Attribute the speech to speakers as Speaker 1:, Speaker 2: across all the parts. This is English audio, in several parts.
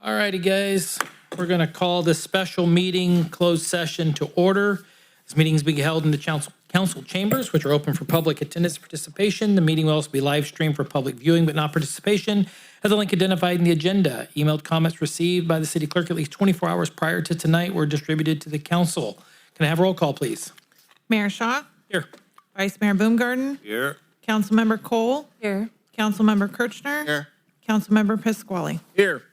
Speaker 1: All righty, guys. We're going to call this special meeting closed session to order. This meeting is being held in the council chambers, which are open for public attendance and participation. The meeting will also be live streamed for public viewing, but not participation, as a link identified in the agenda. Emailed comments received by the city clerk at least 24 hours prior to tonight were distributed to the council. Can I have a roll call, please?
Speaker 2: Mayor Shaw.
Speaker 1: Here.
Speaker 2: Vice Mayor Boomgarden.
Speaker 3: Here.
Speaker 2: Councilmember Cole.
Speaker 4: Here.
Speaker 2: Councilmember Kirchner.
Speaker 3: Here.
Speaker 2: Councilmember Pasquale.
Speaker 3: Here.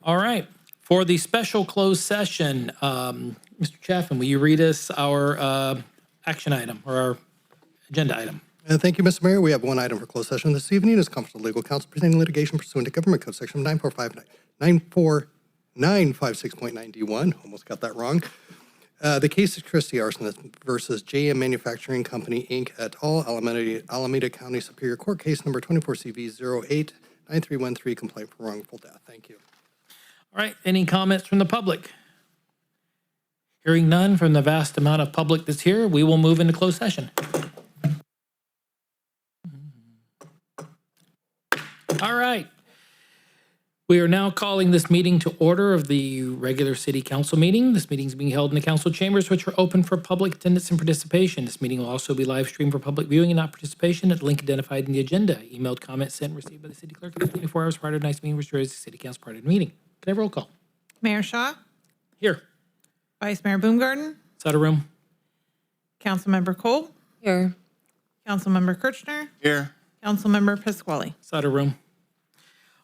Speaker 1: All right. For the special closed session, Mr. Chaffin, will you read us our action item or our agenda item?
Speaker 5: Thank you, Mr. Mayor. We have one item for closed session this evening. As conference of legal counsel presenting litigation pursuant to Government Code Section 94956.91. Almost got that wrong. The case is Christie Arsonist versus JM Manufacturing Company, Inc. et al., Alameda County Superior Court, case number 24CV089313, complaint for wrongful death. Thank you.
Speaker 1: All right. Any comments from the public? Hearing none from the vast amount of public that's here, we will move into closed session. All right. We are now calling this meeting to order of the regular city council meeting. This meeting is being held in the council chambers, which are open for public attendance and participation. This meeting will also be live streamed for public viewing and not participation at the link identified in the agenda. Emailed comments sent and received by the city clerk 24 hours prior to tonight's meeting, which is the city council part of the meeting. Can I have a roll call?
Speaker 2: Mayor Shaw.
Speaker 1: Here.
Speaker 2: Vice Mayor Boomgarden.
Speaker 1: Outside of room.
Speaker 2: Councilmember Cole.
Speaker 4: Here.
Speaker 2: Councilmember Kirchner.
Speaker 3: Here.
Speaker 2: Councilmember Pasquale.
Speaker 1: Outside of room.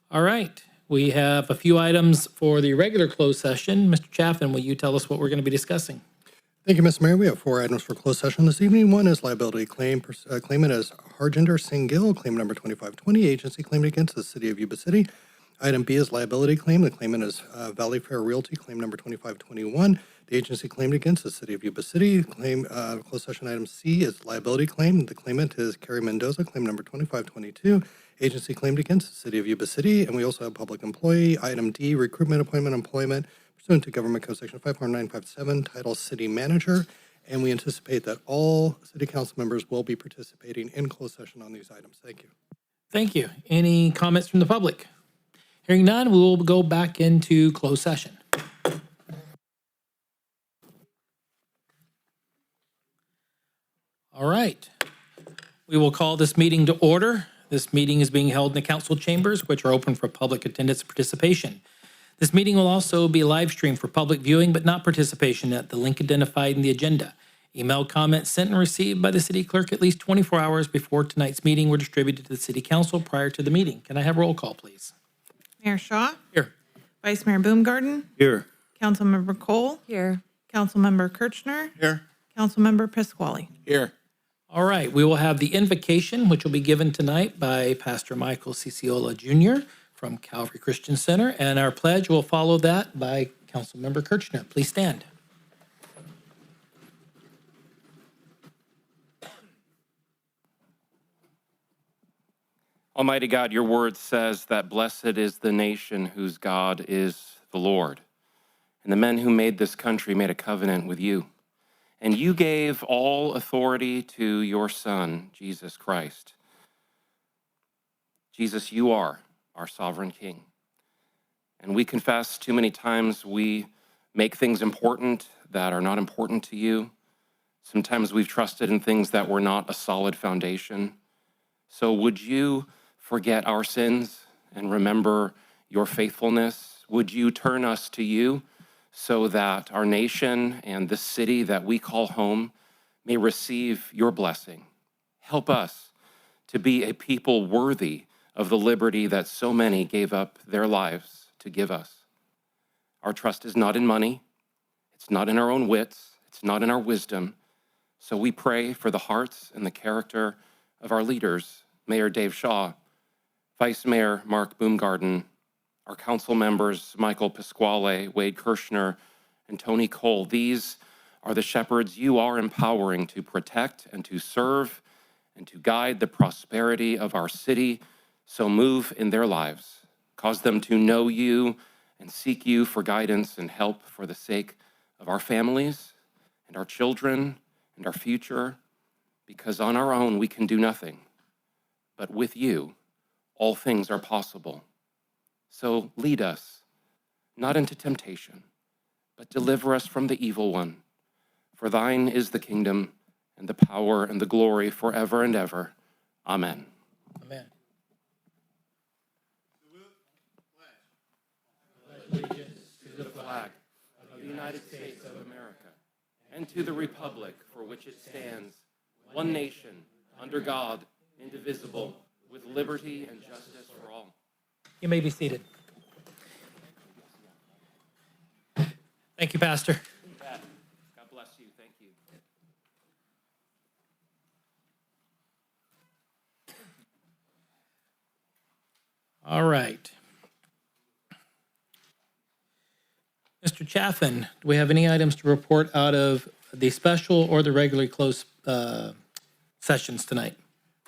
Speaker 1: All right. We have a few items for the regular closed session. Mr. Chaffin, will you tell us what we're going to be discussing?
Speaker 5: Thank you, Mr. Mayor. We have four items for closed session this evening. One is liability claim. Claimant is Harjinder Singh Gill, claim number 2520, agency claimed against the city of Yuba City. Item B is liability claim. The claimant is Valley Fair Realty, claim number 2521. The agency claimed against the city of Yuba City. Closed session item C is liability claim. The claimant is Carrie Mendoza, claim number 2522. Agency claimed against the city of Yuba City. And we also have public employee. Item D, recruitment, appointment, employment, pursuant to Government Code Section 54957, title city manager. And we anticipate that all city council members will be participating in closed session on these items. Thank you.
Speaker 1: Thank you. Any comments from the public? Hearing none, we will go back into closed session. All right. We will call this meeting to order. This meeting is being held in the council chambers, which are open for public attendance and participation. This meeting will also be live streamed for public viewing, but not participation at the link identified in the agenda. Email comments sent and received by the city clerk at least 24 hours before tonight's meeting were distributed to the city council prior to the meeting. Can I have roll call, please?
Speaker 2: Mayor Shaw.
Speaker 1: Here.
Speaker 2: Vice Mayor Boomgarden.
Speaker 3: Here.
Speaker 2: Councilmember Cole.
Speaker 4: Here.
Speaker 2: Councilmember Kirchner.
Speaker 3: Here.
Speaker 2: Councilmember Pasquale.
Speaker 3: Here.
Speaker 1: All right, we will have the invocation, which will be given tonight by Pastor Michael Ciciola Jr. from Calvary Christian Center, and our pledge will follow that by Councilmember Kirchner. Please stand.
Speaker 6: Almighty God, your word says that blessed is the nation whose God is the Lord. And the men who made this country made a covenant with you. And you gave all authority to your Son, Jesus Christ. Jesus, you are our sovereign King. And we confess too many times we make things important that are not important to you. Sometimes we've trusted in things that were not a solid foundation. So would you forget our sins and remember your faithfulness? Would you turn us to you so that our nation and the city that we call home may receive your blessing? Help us to be a people worthy of the liberty that so many gave up their lives to give us. Our trust is not in money. It's not in our own wits. It's not in our wisdom. So we pray for the hearts and the character of our leaders, Mayor Dave Shaw, Vice Mayor Mark Boomgarden, our council members, Michael Pasquale, Wade Kirchner, and Tony Cole. These are the shepherds you are empowering to protect and to serve and to guide the prosperity of our city. So move in their lives. Cause them to know you and seek you for guidance and help for the sake of our families and our children and our future, because on our own we can do nothing. But with you, all things are possible. So lead us, not into temptation, but deliver us from the evil one. For thine is the kingdom, and the power, and the glory forever and ever. Amen.
Speaker 1: Amen.
Speaker 6: To the flag of the United States of America, and to the republic for which it stands, one nation, under God, indivisible, with liberty and justice for all.
Speaker 1: You may be seated. Thank you, Pastor.
Speaker 6: God bless you. Thank you.
Speaker 1: All right. Mr. Chaffin, do we have any items to report out of the special or the regularly closed sessions tonight?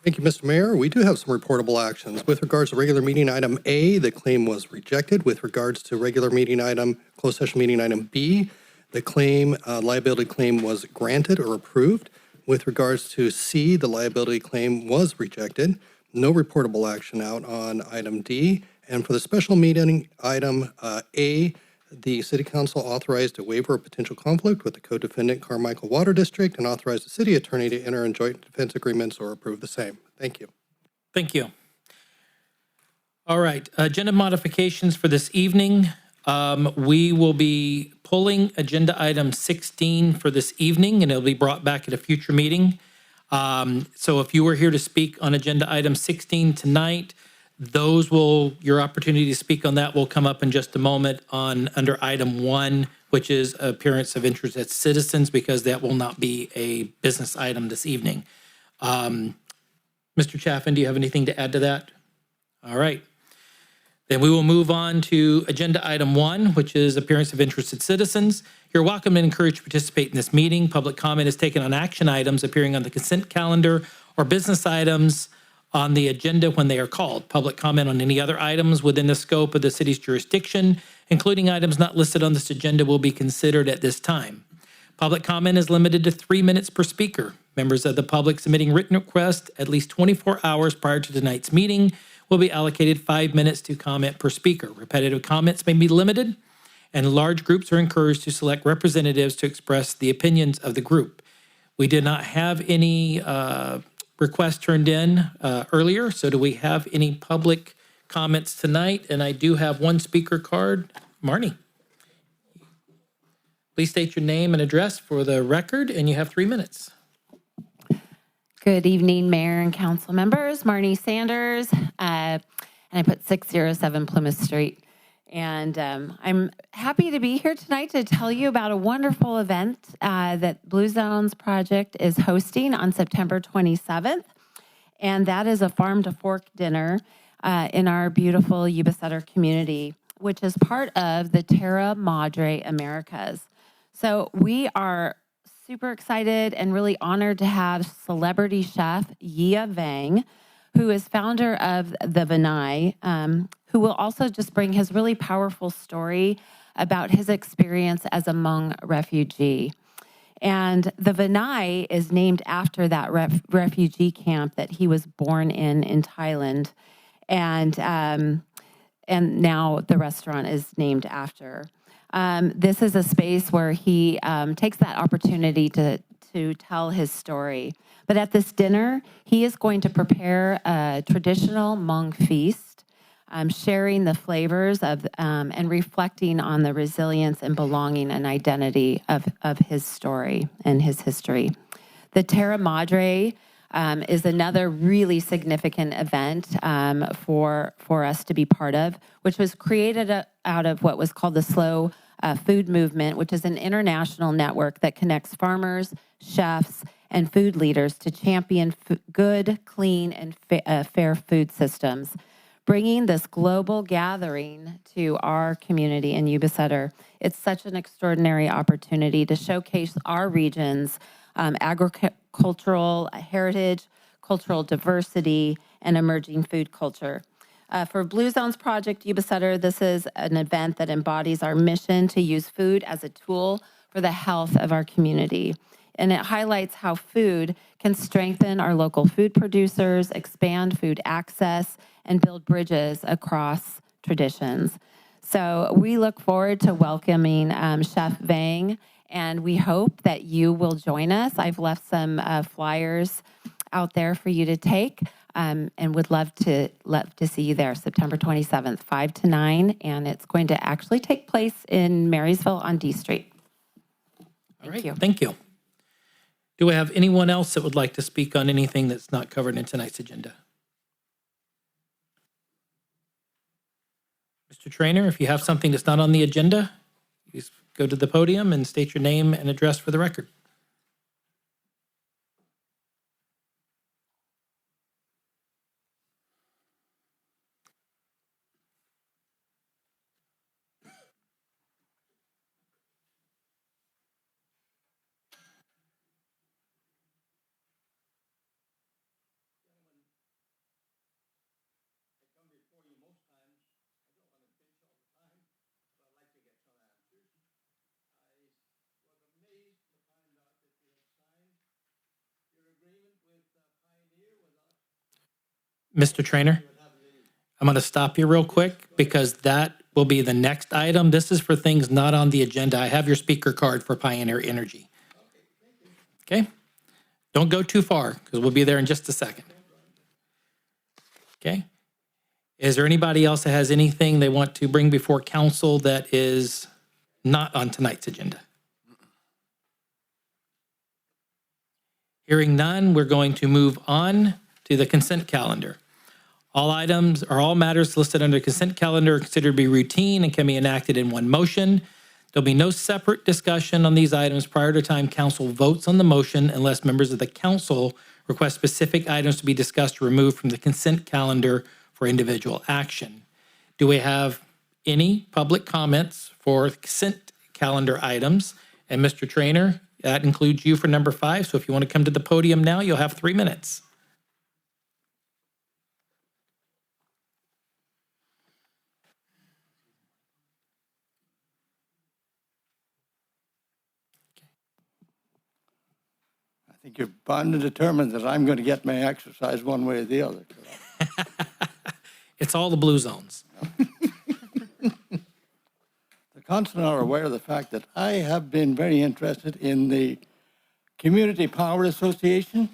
Speaker 5: Thank you, Mr. Mayor. We do have some reportable actions. With regards to regular meeting item A, the claim was rejected. With regards to regular meeting item, closed session meeting item B, the claim, liability claim was granted or approved. With regards to C, the liability claim was rejected. No reportable action out on item D. And for the special meeting item A, the City Council authorized a waiver of potential conflict with the co-defendant Carmichael Water District and authorized the city attorney to enter in joint defense agreements or approve the same. Thank you.
Speaker 1: Thank you. All right, agenda modifications for this evening. We will be pulling agenda item 16 for this evening, and it'll be brought back at a future meeting. So if you were here to speak on agenda item 16 tonight, your opportunity to speak on that will come up in just a moment under item 1, which is appearance of interest as citizens, because that will not be a business item this evening. Mr. Chaffin, do you have anything to add to that? All right. Then we will move on to agenda item 1, which is appearance of interested citizens. You're welcome and encouraged to participate in this meeting. Public comment is taken on action items appearing on the consent calendar or business items on the agenda when they are called. Public comment on any other items within the scope of the city's jurisdiction, including items not listed on this agenda, will be considered at this time. Public comment is limited to 3 minutes per speaker. Members of the public submitting written requests at least 24 hours prior to tonight's meeting will be allocated 5 minutes to comment per speaker. Repetitive comments may be limited, and large groups are encouraged to select representatives to express the opinions of the group. We did not have any requests turned in earlier, so do we have any public comments tonight? And I do have one speaker card. Marnie, please state your name and address for the record, and you have 3 minutes.
Speaker 3: Good evening, Mayor and Council members. Marnie Sanders, and I put 607 Plumas Street. And I'm happy to be here tonight to tell you about a wonderful event that Blue Zones Project is hosting on September 27th. And that is a farm to fork dinner in our beautiful Yuba City community, which is part of the Terra Madre Americas. So we are super excited and really honored to have celebrity chef Yia Vang, who is founder of the Vinay, who will also just bring his really powerful story about his experience as a Hmong refugee. And the Vinay is named after that refugee camp that he was born in Thailand. And now the restaurant is named after. This is a space where he takes that opportunity to tell his story. But at this dinner, he is going to prepare a traditional Hmong feast, sharing the flavors of and reflecting on the resilience and belonging and identity of his story and his history. The Terra Madre is another really significant event for us to be part of, which was created out of what was called the Slow Food Movement, which is an international network that connects farmers, chefs, and food leaders to champion good, clean, and fair food systems. Bringing this global gathering to our community in Yuba City, it's such an extraordinary opportunity to showcase our region's agricultural heritage, cultural diversity, and emerging food culture. For Blue Zones Project Yuba City, this is an event that embodies our mission to use food as a tool for the health of our community. And it highlights how food can strengthen our local food producers, expand food access, and build bridges across traditions. So we look forward to welcoming Chef Vang, and we hope that you will join us. I've left some flyers out there for you to take, and would love to see you there September 27th, 5 to 9, and it's going to actually take place in Marysville on D Street. Thank you.
Speaker 1: Thank you. Do we have anyone else that would like to speak on anything that's not covered in tonight's agenda? Mr. Trainer, if you have something that's not on the agenda, please go to the podium and state your name and address for the record. Mr. Trainer, I'm going to stop you real quick because that will be the next item. This is for things not on the agenda. I have your speaker card for Pioneer Energy. Okay? Don't go too far because we'll be there in just a second. Okay? Is there anybody else that has anything they want to bring before council that is not on tonight's agenda? Hearing none, we're going to move on to the consent calendar. All items or all matters listed under consent calendar are considered to be routine and can be enacted in one motion. There'll be no separate discussion on these items prior to time council votes on the motion unless members of the council request specific items to be discussed or removed from the consent calendar for individual action. Do we have any public comments for consent calendar items? And Mr. Trainer, that includes you for number 5. So if you want to come to the podium now, you'll have 3 minutes.
Speaker 4: I think you're bound and determined that I'm going to get my exercise one way or the other.
Speaker 1: It's all the blue zones.
Speaker 4: The council are aware of the fact that I have been very interested in the Community Power Association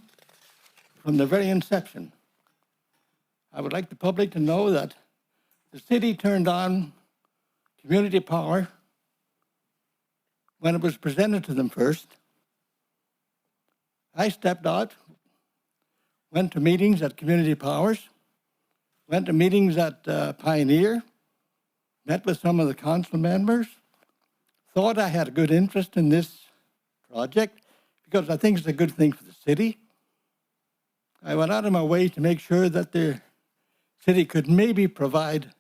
Speaker 4: from the very inception. I would like the public to know that the city turned on community power when it was presented to them first. I stepped out, went to meetings at Community Powers, went to meetings at Pioneer, met with some of the council members, thought I had a good interest in this project because I think it's a good thing for the city. I went out of my way to make sure that the city could maybe provide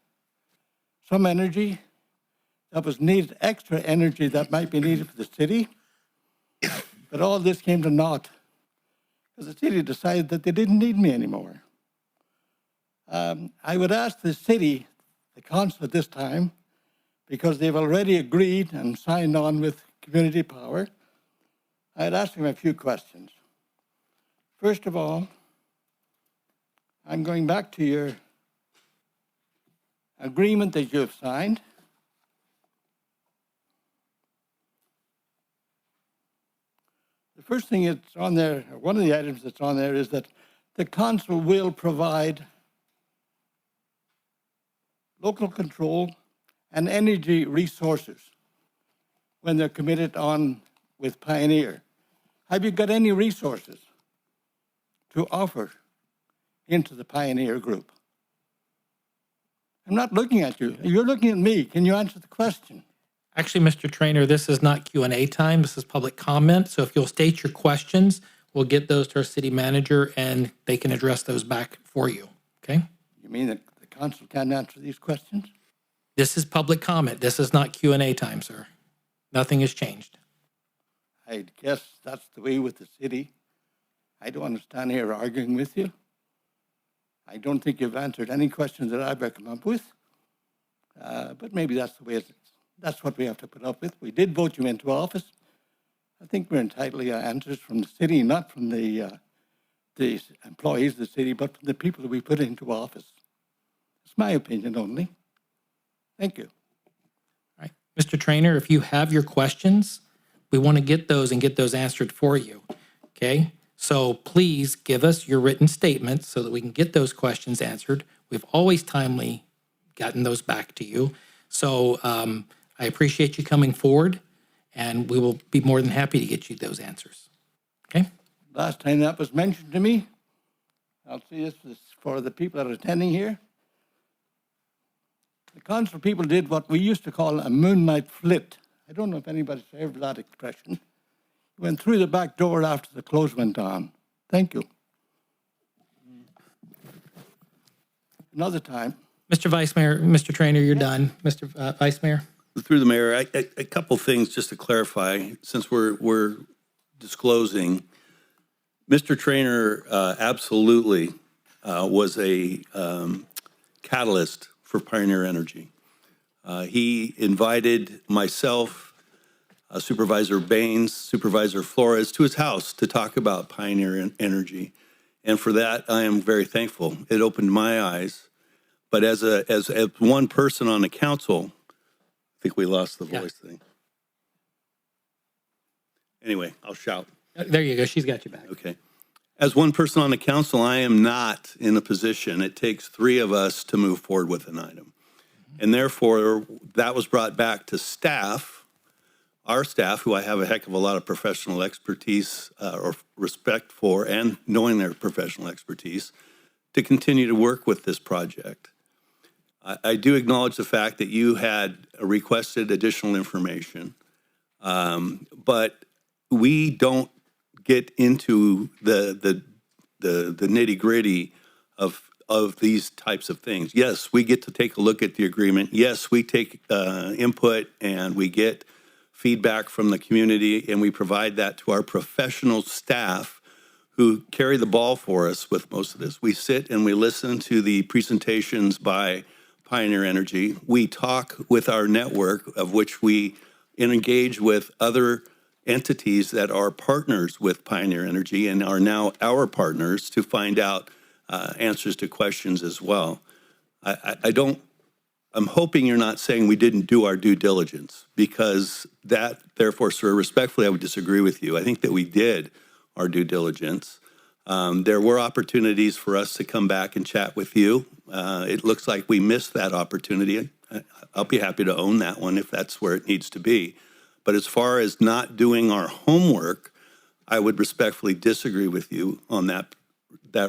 Speaker 4: some energy that was needed, extra energy that might be needed for the city. But all this came to naught because the city decided that they didn't need me anymore. I would ask the city, the council at this time, because they've already agreed and signed on with community power, I'd ask them a few questions. First of all, I'm going back to your agreement that you have signed. The first thing that's on there, one of the items that's on there is that the council will provide local control and energy resources when they're committed on with Pioneer. Have you got any resources to offer into the Pioneer group? I'm not looking at you. You're looking at me. Can you answer the question?
Speaker 1: Actually, Mr. Trainer, this is not Q&A time. This is public comment. So if you'll state your questions, we'll get those to our city manager and they can address those back for you. Okay?
Speaker 4: You mean that the council can't answer these questions?
Speaker 1: This is public comment. This is not Q&A time, sir. Nothing has changed.
Speaker 4: I guess that's the way with the city. I don't understand here arguing with you. I don't think you've answered any questions that I've ever come up with. But maybe that's the way it is. That's what we have to put up with. We did vote you into office. I think we're entitled to answers from the city, not from the employees of the city, but from the people that we put into office. It's my opinion only. Thank you.
Speaker 1: Mr. Trainer, if you have your questions, we want to get those and get those answered for you. Okay? So please give us your written statements so that we can get those questions answered. We've always timely gotten those back to you. So I appreciate you coming forward, and we will be more than happy to get you those answers. Okay?
Speaker 4: Last time that was mentioned to me, I'll say this is for the people that are attending here. The council people did what we used to call a moonlight flit. I don't know if anybody's heard that expression. Went through the back door after the clothes went on. Thank you. Another time.
Speaker 1: Mr. Vice Mayor, Mr. Trainer, you're done. Mr. Vice Mayor?
Speaker 7: Through the mayor, a couple things just to clarify, since we're disclosing. Mr. Trainer absolutely was a catalyst for Pioneer Energy. He invited myself, Supervisor Baines, Supervisor Flores to his house to talk about Pioneer Energy. And for that, I am very thankful. It opened my eyes. But as one person on the council, I think we lost the voice thing. Anyway, I'll shout.
Speaker 1: There you go. She's got you back.
Speaker 7: Okay. As one person on the council, I am not in a position. It takes three of us to move forward with an item. And therefore, that was brought back to staff, our staff, who I have a heck of a lot of professional expertise or respect for, and knowing their professional expertise, to continue to work with this project. I do acknowledge the fact that you had requested additional information, but we don't get into the nitty-gritty of these types of things. Yes, we get to take a look at the agreement. Yes, we take input and we get feedback from the community, and we provide that to our professional staff who carry the ball for us with most of this. We sit and we listen to the presentations by Pioneer Energy. We talk with our network, of which we engage with other entities that are partners with Pioneer Energy and are now our partners to find out answers to questions as well. I'm hoping you're not saying we didn't do our due diligence, because that, therefore, sir, respectfully, I would disagree with you. I think that we did our due diligence. There were opportunities for us to come back and chat with you. It looks like we missed that opportunity. I'll be happy to own that one if that's where it needs to be. But as far as not doing our homework, I would respectfully disagree with you on that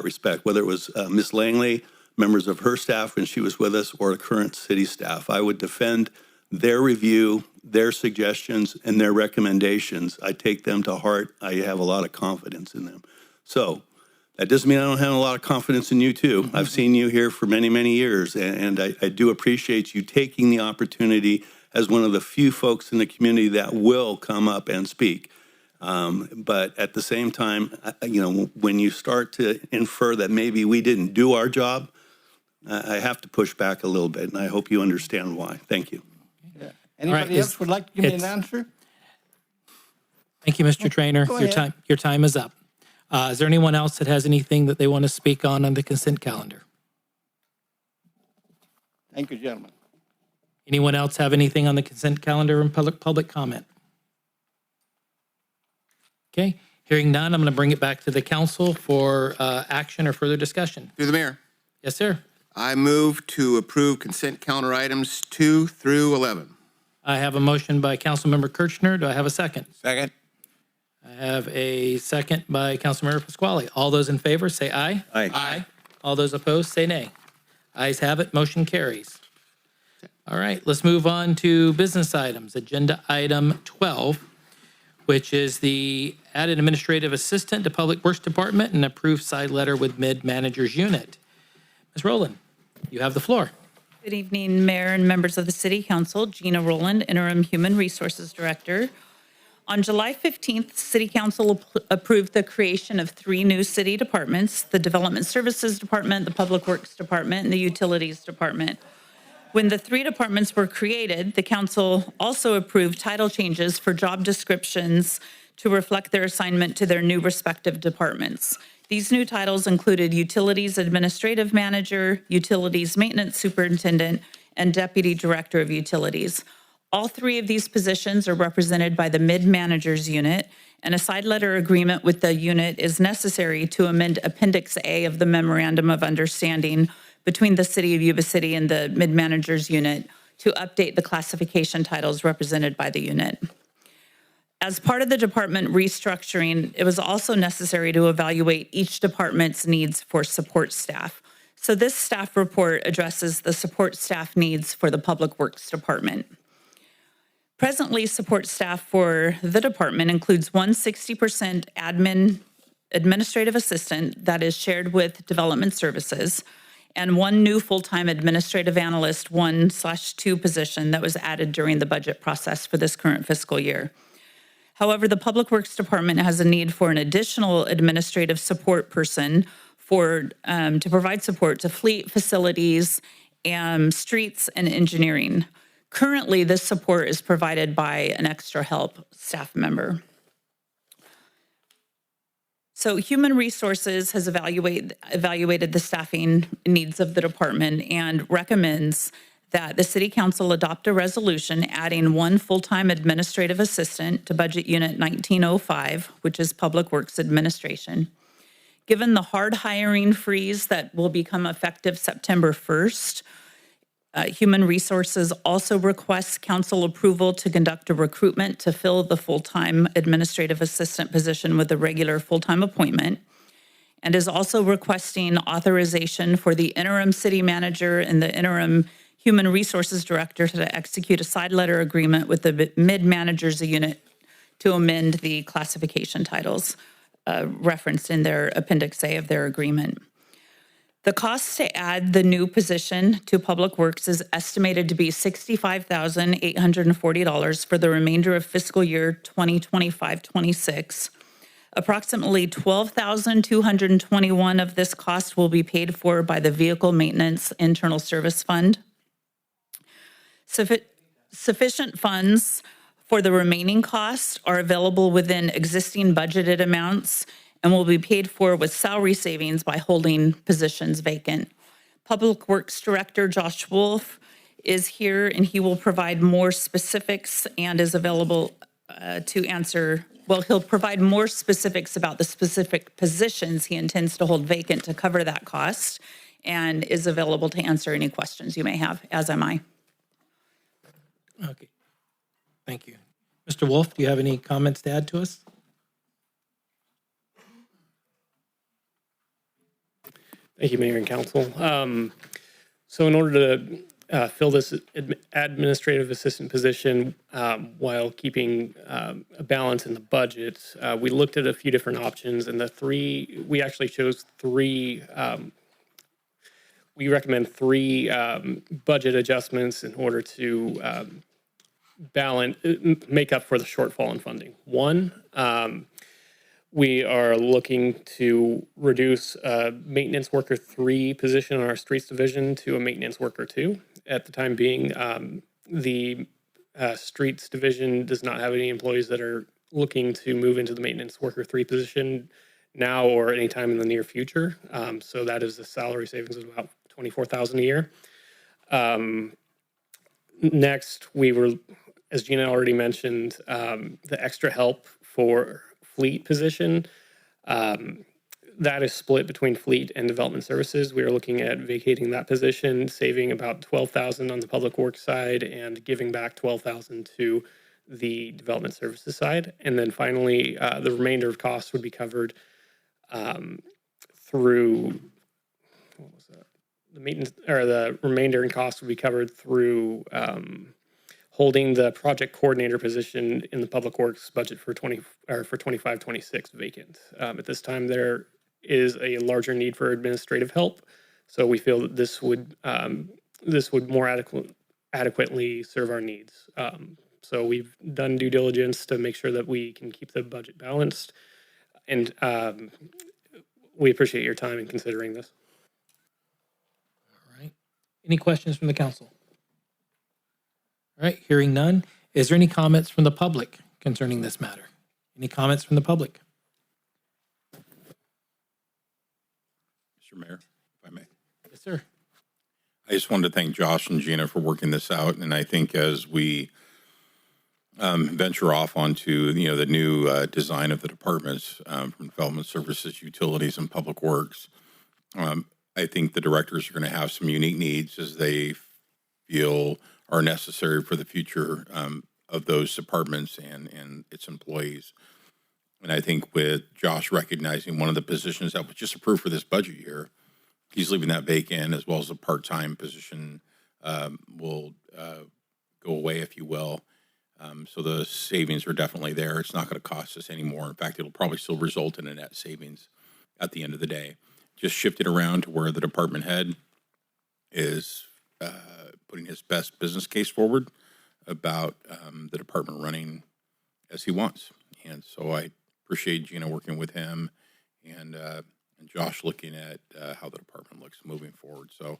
Speaker 7: respect, whether it was Ms. Langley, members of her staff when she was with us, or current city staff. I would defend their review, their suggestions, and their recommendations. I take them to heart. I have a lot of confidence in them. So that doesn't mean I don't have a lot of confidence in you, too. I've seen you here for many, many years, and I do appreciate you taking the opportunity as one of the few folks in the community that will come up and speak. But at the same time, when you start to infer that maybe we didn't do our job, I have to push back a little bit, and I hope you understand why. Thank you.
Speaker 4: Yeah. Anybody else would like to give me an answer?
Speaker 1: Thank you, Mr. Trainer.
Speaker 4: Go
Speaker 1: Your
Speaker 4: ahead.
Speaker 1: time is up. Is there anyone else that has anything that they want to speak on the consent calendar?
Speaker 4: Thank you, gentlemen.
Speaker 1: Anyone else have anything on the consent calendar and public comment? Okay, hearing none, I'm going to bring it back to the council for action or further discussion.
Speaker 8: Through the mayor,
Speaker 1: Yes, sir.
Speaker 8: I move to approve consent calendar items 2 through 11.
Speaker 1: I have a motion by Councilmember Kirchner. Do I have a second?
Speaker 8: Second.
Speaker 1: I have a second by Councilmember Pasquale. All those in favor, say aye.
Speaker 7: Aye.
Speaker 1: Aye. All those opposed, say nay. Ayes have it, motion carries. All right, let's move on to business items. Agenda item 12, which is the added administrative assistant to Public Works Department and approved side letter with mid-managers unit. Ms. Rowland, you have the floor.
Speaker 9: Good evening, Mayor and members of the City Council. Gina Rowland, Interim Human Resources Director. On July 15th, City Council approved the creation of 3 new city departments: the Development Services Department, the Public Works Department, and the Utilities Department. When the 3 departments were created, the council also approved title changes for job descriptions to reflect their assignment to their new respective departments. These new titles included Utilities Administrative Manager, Utilities Maintenance Superintendent, and Deputy Director of Utilities. All three of these positions are represented by the mid-managers unit, and a side letter agreement with the unit is necessary to amend Appendix A of the Memorandum of Understanding between the City of Yuba City and the mid-managers unit to update the classification titles represented by the unit. As part of the department restructuring, it was also necessary to evaluate each department's needs for support staff. So this staff report addresses the support staff needs for the Public Works Department. Presently, support staff for the department includes 160% administrative assistant that is shared with development services, and one new full-time administrative analyst 1/2 position that was added during the budget process for this current fiscal year. However, the Public Works Department has a need for an additional administrative support person to provide support to fleet, facilities, and streets and engineering. Currently, this support is provided by an extra help staff member. So Human Resources has evaluated the staffing needs of the department and recommends that the City Council adopt a resolution adding one full-time administrative assistant to Budget Unit 1905, which is Public Works Administration. Given the hard hiring freeze that will become effective September 1st, Human Resources also requests council approval to conduct a recruitment to fill the full-time administrative assistant position with a regular full-time appointment, and is also requesting authorization for the interim city manager and the interim Human Resources Director to execute a side letter agreement with the mid-managers unit to amend the classification titles referenced in their Appendix A of their agreement. The cost to add the new position to Public Works is estimated to be $65,840 for the remainder of fiscal year 2025-26. Approximately $12,221 of this cost will be paid for by the Vehicle Maintenance Internal Service Fund. Sufficient funds for the remaining costs are available within existing budgeted amounts and will be paid for with salary savings by holding positions vacant. Public Works Director Josh Wolf is here, and he will provide more specifics and is available to answer. Well, he'll provide more specifics about the specific positions he intends to hold vacant to cover that cost, and is available to answer any questions you may have, as am I.
Speaker 1: Okay. Thank you. Mr. Wolf, do you have any comments to add to us?
Speaker 10: Thank you, Mayor and Council. So in order to fill this administrative assistant position while keeping a balance in the budget, we looked at a few different options, and we actually chose three. We recommend three budget adjustments in order to make up for the shortfall in funding. One, we are looking to reduce maintenance worker 3 position on our streets division to a maintenance worker 2. At the time being, the streets division does not have any employees that are looking to move into the maintenance worker 3 position now or anytime in the near future. So that is a salary savings of about $24,000 a year. Next, we were, as Gina already mentioned, the extra help for fleet position. That is split between fleet and development services. We are looking at vacating that position, saving about $12,000 on the public works side and giving back $12,000 to the development services side. And then finally, the remainder of costs would be covered through, what was that? The maintenance, or the remainder in costs would be covered through holding the project coordinator position in the public works budget for 25-26 vacant. At this time, there is a larger need for administrative help, so we feel that this would more adequately serve our needs. So we've done due diligence to make sure that we can keep the budget balanced, and we appreciate your time in considering this.
Speaker 1: All right. Any questions from the council? All right, hearing none. Is there any comments from the public concerning this matter? Any comments from the public?
Speaker 11: Mr. Mayor, if I may.
Speaker 1: Yes, sir.
Speaker 11: I just wanted to thank Josh and Gina for working this out. And I think as we venture off onto, the new design of the departments from Development Services, Utilities, and Public Works. I think the directors are going to have some unique needs as they feel are necessary for the future of those departments and its employees. And I think with Josh recognizing one of the positions that was just approved for this budget year, he's leaving that vacant, as well as a part-time position will go away, if you will. So the savings are definitely there. It's not going to cost us any more. In fact, it'll probably still result in a net savings at the end of the day. Just shift it around to where the department head is putting his best business case forward about the department running as he wants. And so I appreciate Gina working with him and Josh looking at how the department looks moving forward. So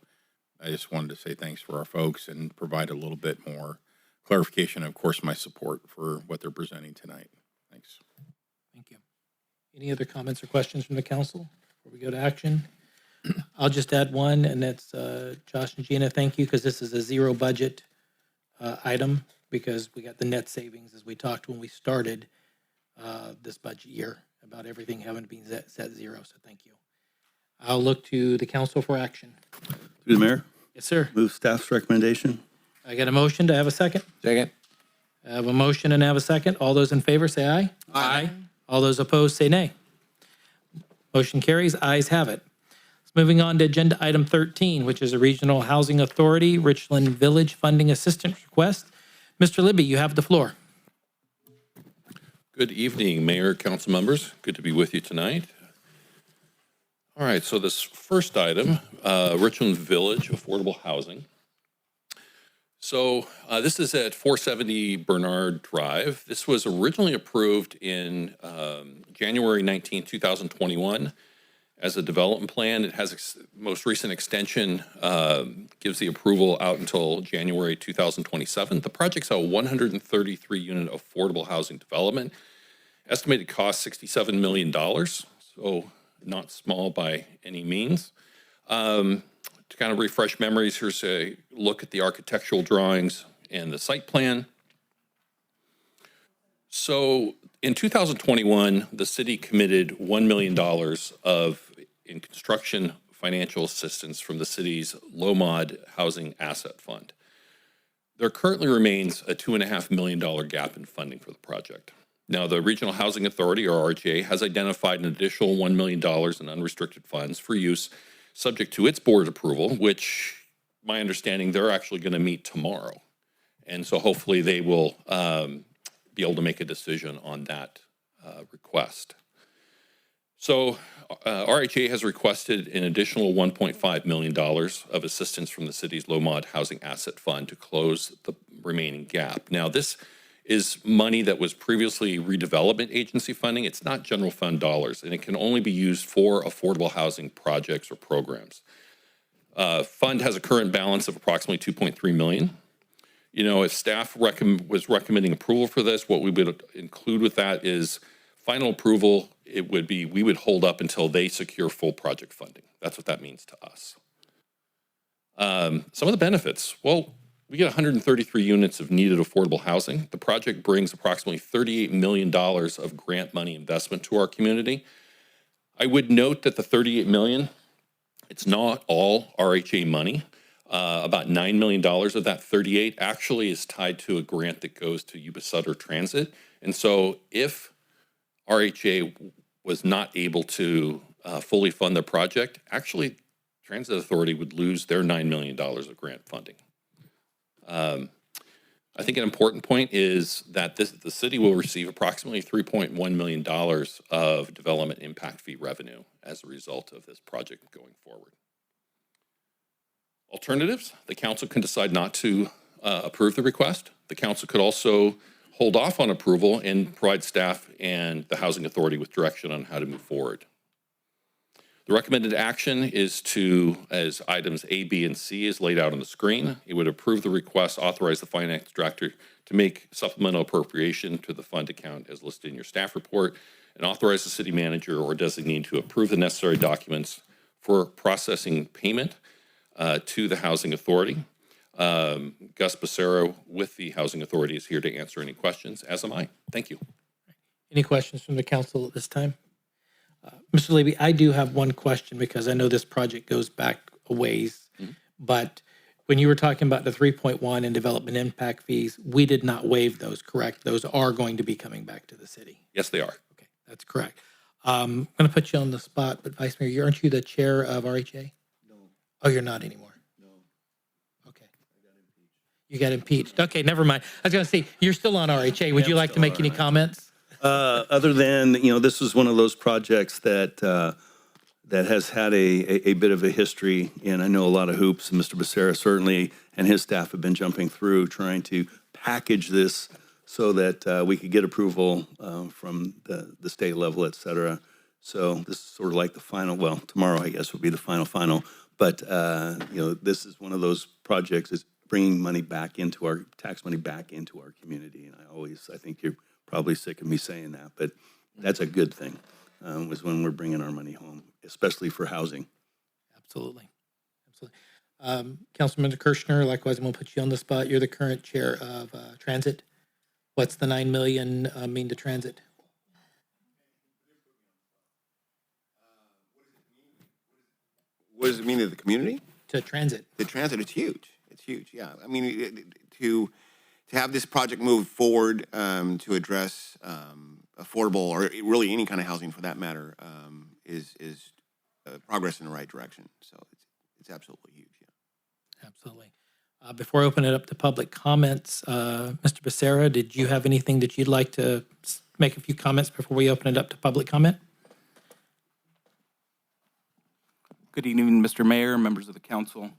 Speaker 11: I just wanted to say thanks for our folks and provide a little bit more clarification. Of course, my support for what they're presenting tonight. Thanks.
Speaker 1: Thank you. Any other comments or questions from the council before we go to action? I'll just add one, and that's Josh and Gina, thank you, because this is a zero budget item, because we got the net savings as we talked when we started this budget year about everything having to be set zero. So thank you. I'll look to the council for action.
Speaker 7: Through the mayor,
Speaker 1: Yes, sir.
Speaker 7: move staff's recommendation.
Speaker 1: I got a motion to have a second.
Speaker 8: Second.
Speaker 1: I have a motion and have a second. All those in favor say aye. Aye. All those opposed say nay. Motion carries. Ayes have it. Moving on to agenda item 13, which is a Regional Housing Authority Richland Village Funding Assistance Request. Mr. Libby, you have the floor.
Speaker 12: Good evening, Mayor, council members. Good to be with you tonight. All right, so this first item, Richland Village Affordable Housing. So this is at 470 Bernard Drive. This was originally approved in January 19, 2021 as a development plan. It has most recent extension, gives the approval out until January 2027. The project's a 133 unit affordable housing development. Estimated cost $67 million, so not small by any means. To kind of refresh memories, here's a look at the architectural drawings and the site plan. So in 2021, the city committed $1 million in construction financial assistance from the city's low-mod housing asset fund. There currently remains a $2.5 million gap in funding for the project. Now, the Regional Housing Authority, or RHA, has identified an additional $1 million in unrestricted funds for use subject to its board approval, which my understanding they're actually going to meet tomorrow. And so hopefully they will be able to make a decision on that request. So RHA has requested an additional $1.5 million of assistance from the city's low-mod housing asset fund to close the remaining gap. Now, this is money that was previously redevelopment agency funding. It's not general fund dollars, and it can only be used for affordable housing projects or programs. Fund has a current balance of approximately $2.3 million. You know, if staff was recommending approval for this, what we would include with that is final approval. It would be, we would hold up until they secure full project funding. That's what that means to us. Some of the benefits, well, we get 133 units of needed affordable housing. The project brings approximately $38 million of grant money investment to our community. I would note that the $38 million, it's not all RHA money. About $9 million of that 38 actually is tied to a grant that goes to Yuba City Transit. And so if RHA was not able to fully fund the project, actually Transit Authority would lose their $9 million of grant funding. I think an important point is that the city will receive approximately $3.1 million of development impact fee revenue as a result of this project going forward. Alternatives, the council can decide not to approve the request. The council could also hold off on approval and provide staff and the housing authority with direction on how to move forward. The recommended action is to, as items A, B, and C is laid out on the screen, it would approve the request, authorize the finance director to make supplemental appropriation to the fund account as listed in your staff report, and authorize the city manager or designee to approve the necessary documents for processing payment to the housing authority. Gus Becerra with the Housing Authority is here to answer any questions, as am I. Thank you.
Speaker 1: Any questions from the council at this time? Mr. Levy, I do have one question because I know this project goes back a ways, but when you were talking about the 3.1 and development impact fees, we did not waive those, correct? Those are going to be coming back to the city.
Speaker 12: Yes, they are.
Speaker 1: Okay, that's correct. I'm going to put you on the spot, but Vice Mayor, aren't you the chair of RHA? No. Oh, you're not anymore? No. Okay. You got impeached. Okay, never mind. I was going to say, you're still on RHA. Would you like to make any comments?
Speaker 7: Other than, this is one of those projects that that has had a bit of a history, and I know a lot of hoops, and Mr. Becerra certainly and his staff have been jumping through trying to package this so that we could get approval from the state level, et cetera. So this is sort of like the final, well, tomorrow I guess will be the final. But, this is one of those projects is bringing money back into our, tax money back into our community. And I think you're probably sick of me saying that, but that's a good thing, was when we're bringing our money home, especially for housing.
Speaker 1: Absolutely. Councilman Kirschner, likewise, I'm going to put you on the spot. You're the current chair of Transit. What's the $9 million mean to Transit?
Speaker 8: What does it mean to the community?
Speaker 1: To Transit.
Speaker 8: The transit, it's huge. It's huge, yeah. I mean, to have this project move forward to address affordable or really any kind of housing for that matter is progress in the right direction. So it's absolutely huge, yeah.
Speaker 1: Absolutely. Before I open it up to public comments, Mr. Becerra, did you have anything that you'd like to make a few comments before we open it up to public comment?
Speaker 13: Good evening, Mr. Mayor, members of the council.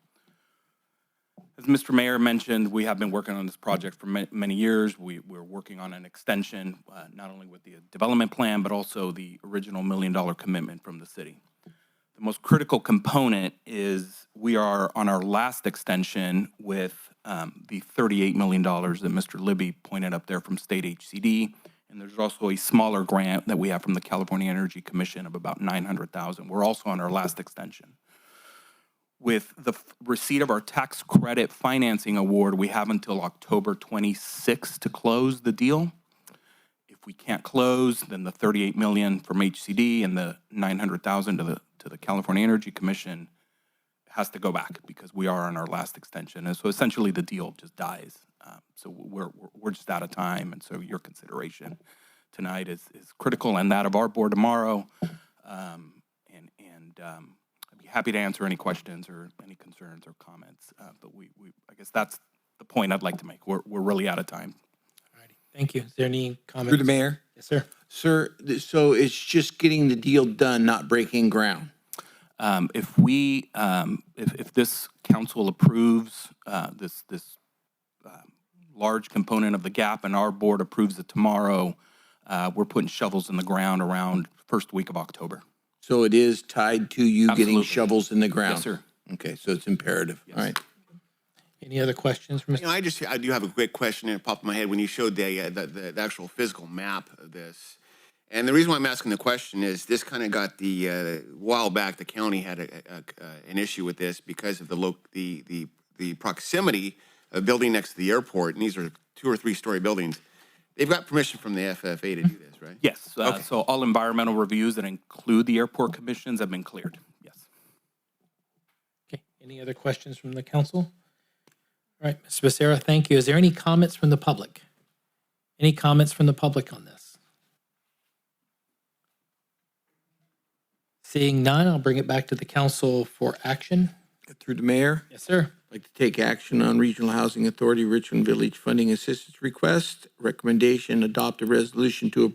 Speaker 13: As Mr. Mayor mentioned, we have been working on this project for many years. We're working on an extension, not only with the development plan, but also the original $1 million commitment from the city. The most critical component is we are on our last extension with the $38 million that Mr. Libby pointed up there from state HCD. And there's also a smaller grant that we have from the California Energy Commission of about $900,000. We're also on our last extension. With the receipt of our tax credit financing award, we have until October 26th to close the deal. If we can't close, then the $38 million from HCD and the $900,000 to the California Energy Commission has to go back because we are on our last extension. And so essentially the deal just dies. So we're just out of time. And so your consideration tonight is critical, and that of our board tomorrow. I'd be happy to answer any questions or any concerns or comments. But I guess that's the point I'd like to make. We're really out of time.
Speaker 1: All righty. Thank you. Is there any comments?
Speaker 14: Through the mayor?
Speaker 1: Yes, sir.
Speaker 14: Sir, so it's just getting the deal done, not breaking ground.
Speaker 13: If this council approves this large component of the gap and our board approves it tomorrow, we're putting shovels in the ground around first week of October.
Speaker 14: So it is tied to you
Speaker 13: Absolutely.
Speaker 14: getting shovels in the ground?
Speaker 13: Yes, sir.
Speaker 14: Okay, so it's imperative.
Speaker 13: Yes.
Speaker 14: All right.
Speaker 1: Any other questions from Mr.
Speaker 8: I do have a quick question that popped in my head when you showed the actual physical map of this. And the reason why I'm asking the question is this kind of got a while back, the county had an issue with this because of the proximity of building next to the airport. And these are 2 or 3 story buildings. They've got permission from the FFA to do this, right?
Speaker 13: Yes.
Speaker 8: Okay.
Speaker 13: So all environmental reviews that include the airport commissions have been cleared. Yes.
Speaker 1: Okay. Any other questions from the council? All right, Mr. Becerra, thank you. Is there any comments from the public? Any comments from the public on this? Seeing none, I'll bring it back to the council for action.
Speaker 14: Through the mayor?
Speaker 1: Yes, sir.
Speaker 14: I'd like to take action on Regional Housing Authority Richland Village Funding Assistance Request. Recommendation, adopt a resolution to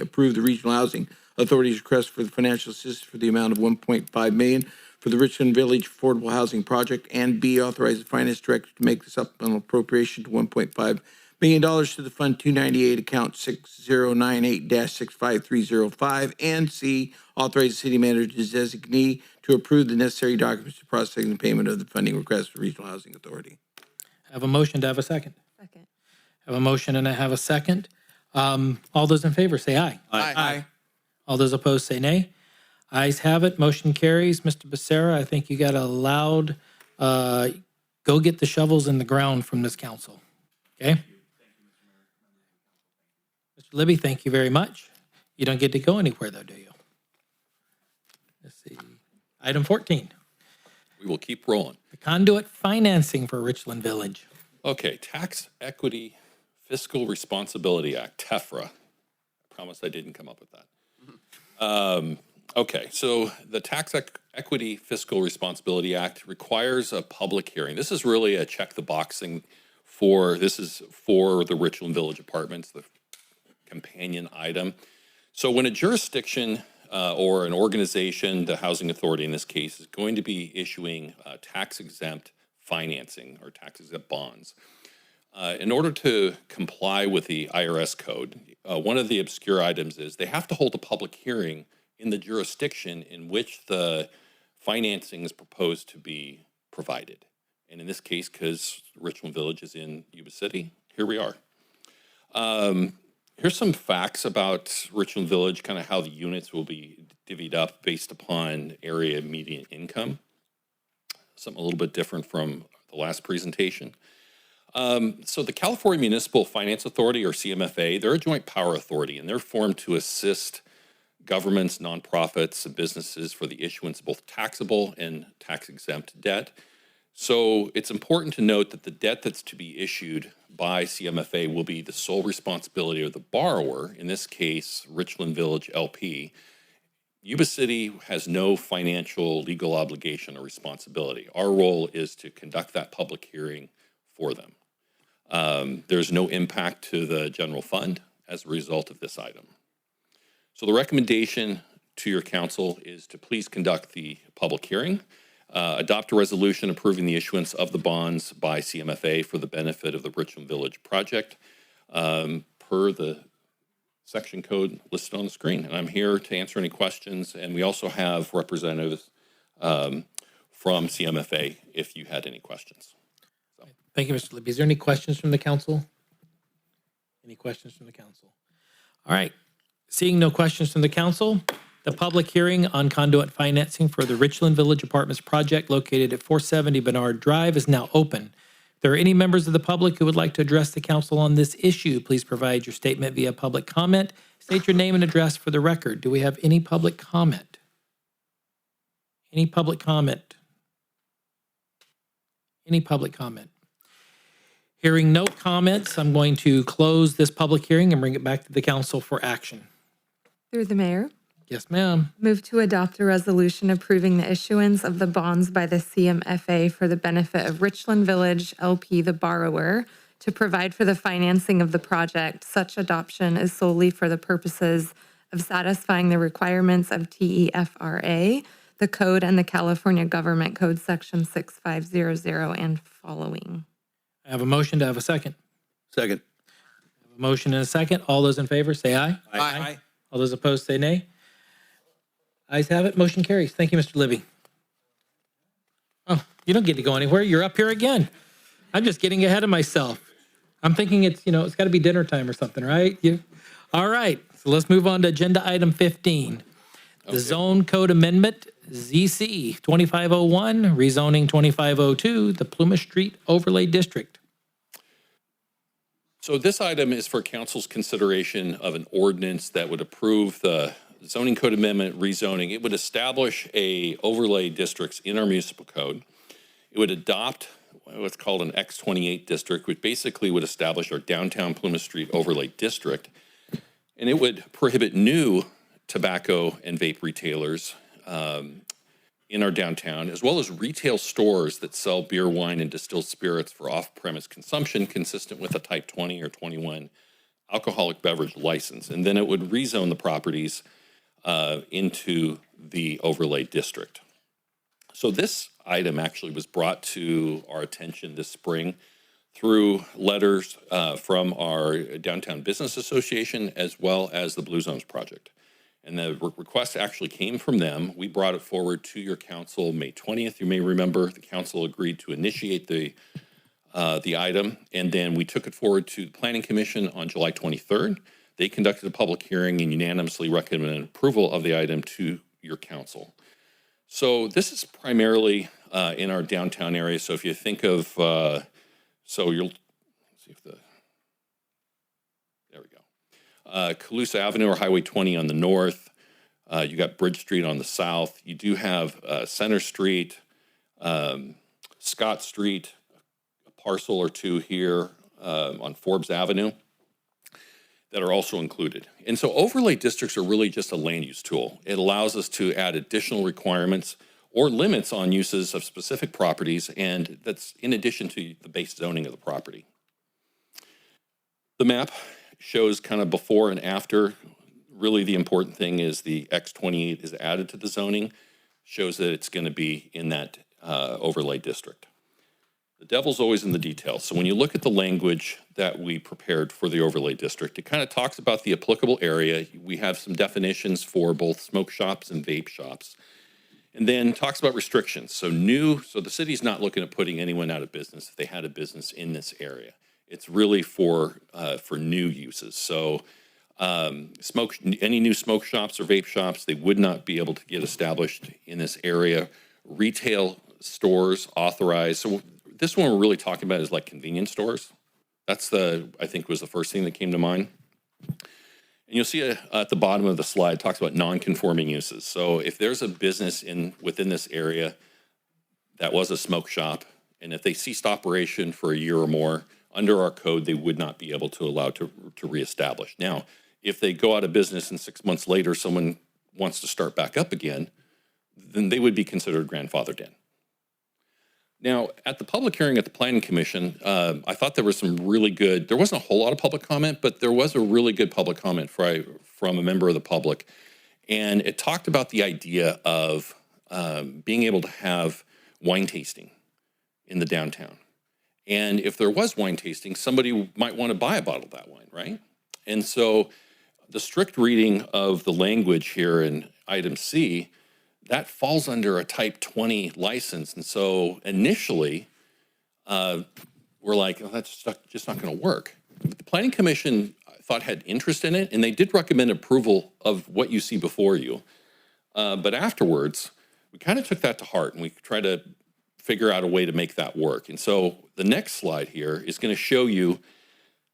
Speaker 14: approve the Regional Housing Authority's request for the financial assistance for the amount of $1.5 million for the Richland Village Affordable Housing Project, and B, authorize the finance director to make the supplemental appropriation to $1.5 million to the Fund 298 account 6098-65305, and C, authorize the city manager to designate to approve the necessary documents to processing the payment of the funding request for Regional Housing Authority.
Speaker 1: I have a motion to have a second.
Speaker 2: Second.
Speaker 1: I have a motion and I have a second. All those in favor say aye.
Speaker 14: Aye.
Speaker 1: All those opposed say nay. Ayes have it. Motion carries. Mr. Becerra, I think you got a loud go get the shovels in the ground from this council. Okay? Mr. Libby, thank you very much. You don't get to go anywhere though, do you? Let's see. Item 14,
Speaker 12: We will keep rolling.
Speaker 1: the conduit financing for Richland Village.
Speaker 12: Okay, Tax Equity Fiscal Responsibility Act, TEFRA. I promise I didn't come up with that. Okay, so the Tax Equity Fiscal Responsibility Act requires a public hearing. This is really a check the box thing this is for the Richland Village Apartments, the companion item. So when a jurisdiction or an organization, the housing authority in this case, is going to be issuing tax exempt financing or tax exempt bonds, in order to comply with the IRS code, one of the obscure items is they have to hold a public hearing in the jurisdiction in which the financing is proposed to be provided. And in this case, because Richland Village is in Yuba City, here we are. Here's some facts about Richland Village, kind of how the units will be divvied up based upon area median income. Something a little bit different from the last presentation. So the California Municipal Finance Authority, or CMFA, they're a joint power authority, and they're formed to assist governments, nonprofits, and businesses for the issuance of both taxable and tax-exempt debt. So it's important to note that the debt that's to be issued by CMFA will be the sole responsibility of the borrower, in this case, Richland Village LP. Yuba City has no financial legal obligation or responsibility. Our role is to conduct that public hearing for them. There's no impact to the general fund as a result of this item. So the recommendation to your council is to please conduct the public hearing, adopt a resolution approving the issuance of the bonds by CMFA for the benefit of the Richland Village project per the section code listed on the screen. And I'm here to answer any questions. And we also have representatives from CMFA if you had any questions.
Speaker 1: Thank you, Mr. Libby. Is there any questions from the council? Any questions from the council? All right. Seeing no questions from the council, the public hearing on conduit financing for the Richland Village Apartments project located at 470 Bernard Drive is now open. If there are any members of the public who would like to address the council on this issue, please provide your statement via public comment. State your name and address for the record. Do we have any public comment? Any public comment? Any public comment? Hearing no comments, I'm going to close this public hearing and bring it back to the council for action.
Speaker 15: Through the mayor,
Speaker 1: Yes, ma'am.
Speaker 15: move to adopt a resolution approving the issuance of the bonds by the CMFA for the benefit of Richland Village LP, the borrower, to provide for the financing of the project. Such adoption is solely for the purposes of satisfying the requirements of TEFRA, the code, and the California Government Code Section 6500 and following.
Speaker 1: I have a motion to have a second.
Speaker 7: Second.
Speaker 1: I have a motion and a second. All those in favor say aye.
Speaker 7: Aye.
Speaker 1: All those opposed say nay. Ayes have it. Motion carries. Thank you, Mr. Libby. Oh, you don't get to go anywhere. You're up here again. I'm just getting ahead of myself. I'm thinking it's got to be dinner time or something, right? All right. So let's move on to agenda item 15. The Zone Code Amendment, ZC 2501, rezoning 2502, the Plumas Street Overlay District.
Speaker 12: So this item is for council's consideration of an ordinance that would approve the zoning code amendment rezoning. It would establish a overlay districts in our municipal code. It would adopt what's called an X28 district, which basically would establish our downtown Plumas Street overlay district. And it would prohibit new tobacco and vape retailers in our downtown, as well as retail stores that sell beer, wine, and distilled spirits for off-premise consumption consistent with a type 20 or 21 alcoholic beverage license. And then it would rezone the properties into the overlay district. So this item actually was brought to our attention this spring through letters from our Downtown Business Association as well as the Blue Zones Project. And the request actually came from them. We brought it forward to your council May 20th. You may remember the council agreed to initiate the item, and then we took it forward to the Planning Commission on July 23rd. They conducted a public hearing and unanimously recommended approval of the item to your council. So this is primarily in our downtown area. So if you think of, so you'll see if there we go. Calusa Avenue or Highway 20 on the north. You got Bridge Street on the south. You do have Center Street, Scott Street, a parcel or two here on Forbes Avenue that are also included. And so overlay districts are really just a land use tool. It allows us to add additional requirements or limits on uses of specific properties, and that's in addition to the base zoning of the property. The map shows kind of before and after. Really the important thing is the X28 is added to the zoning, shows that it's going to be in that overlay district. The devil's always in the details. So when you look at the language that we prepared for the overlay district, it kind of talks about the applicable area. We have some definitions for both smoke shops and vape shops. And then talks about restrictions. So the city's not looking at putting anyone out of business if they had a business in this area. It's really for new uses. So any new smoke shops or vape shops, they would not be able to get established in this area. Retail stores authorized. So this one we're really talking about is like convenience stores. That's I think was the first thing that came to mind. And you'll see at the bottom of the slide, it talks about non-conforming uses. So if there's a business within this area that was a smoke shop, and if they ceased operation for a year or more, under our code, they would not be able to allow to reestablish. Now, if they go out of business and 6 months later, someone wants to start back up again, then they would be considered grandfathered in. Now, at the public hearing at the Planning Commission, I thought there was some really good, there wasn't a whole lot of public comment, but there was a really good public comment from a member of the public. And it talked about the idea of being able to have wine tasting in the downtown. And if there was wine tasting, somebody might want to buy a bottle of that wine, right? And so the strict reading of the language here in item C, that falls under a type 20 license. And so initially, we're like, oh, that's just not going to work. But the Planning Commission, I thought, had interest in it, and they did recommend approval of what you see before you. But afterwards, we kind of took that to heart, and we tried to figure out a way to make that work. And so the next slide here is going to show you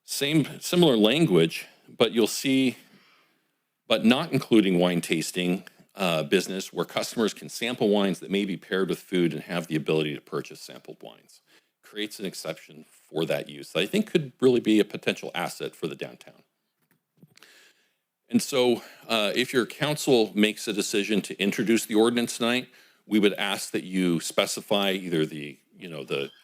Speaker 12: similar language, but you'll see, but not including wine tasting business where customers can sample wines that may be paired with food and have the ability to purchase sampled wines. Creates an exception for that use that I think could really be a potential asset for the downtown. And so if your council makes a decision to introduce the ordinance tonight, we would ask that you specify either the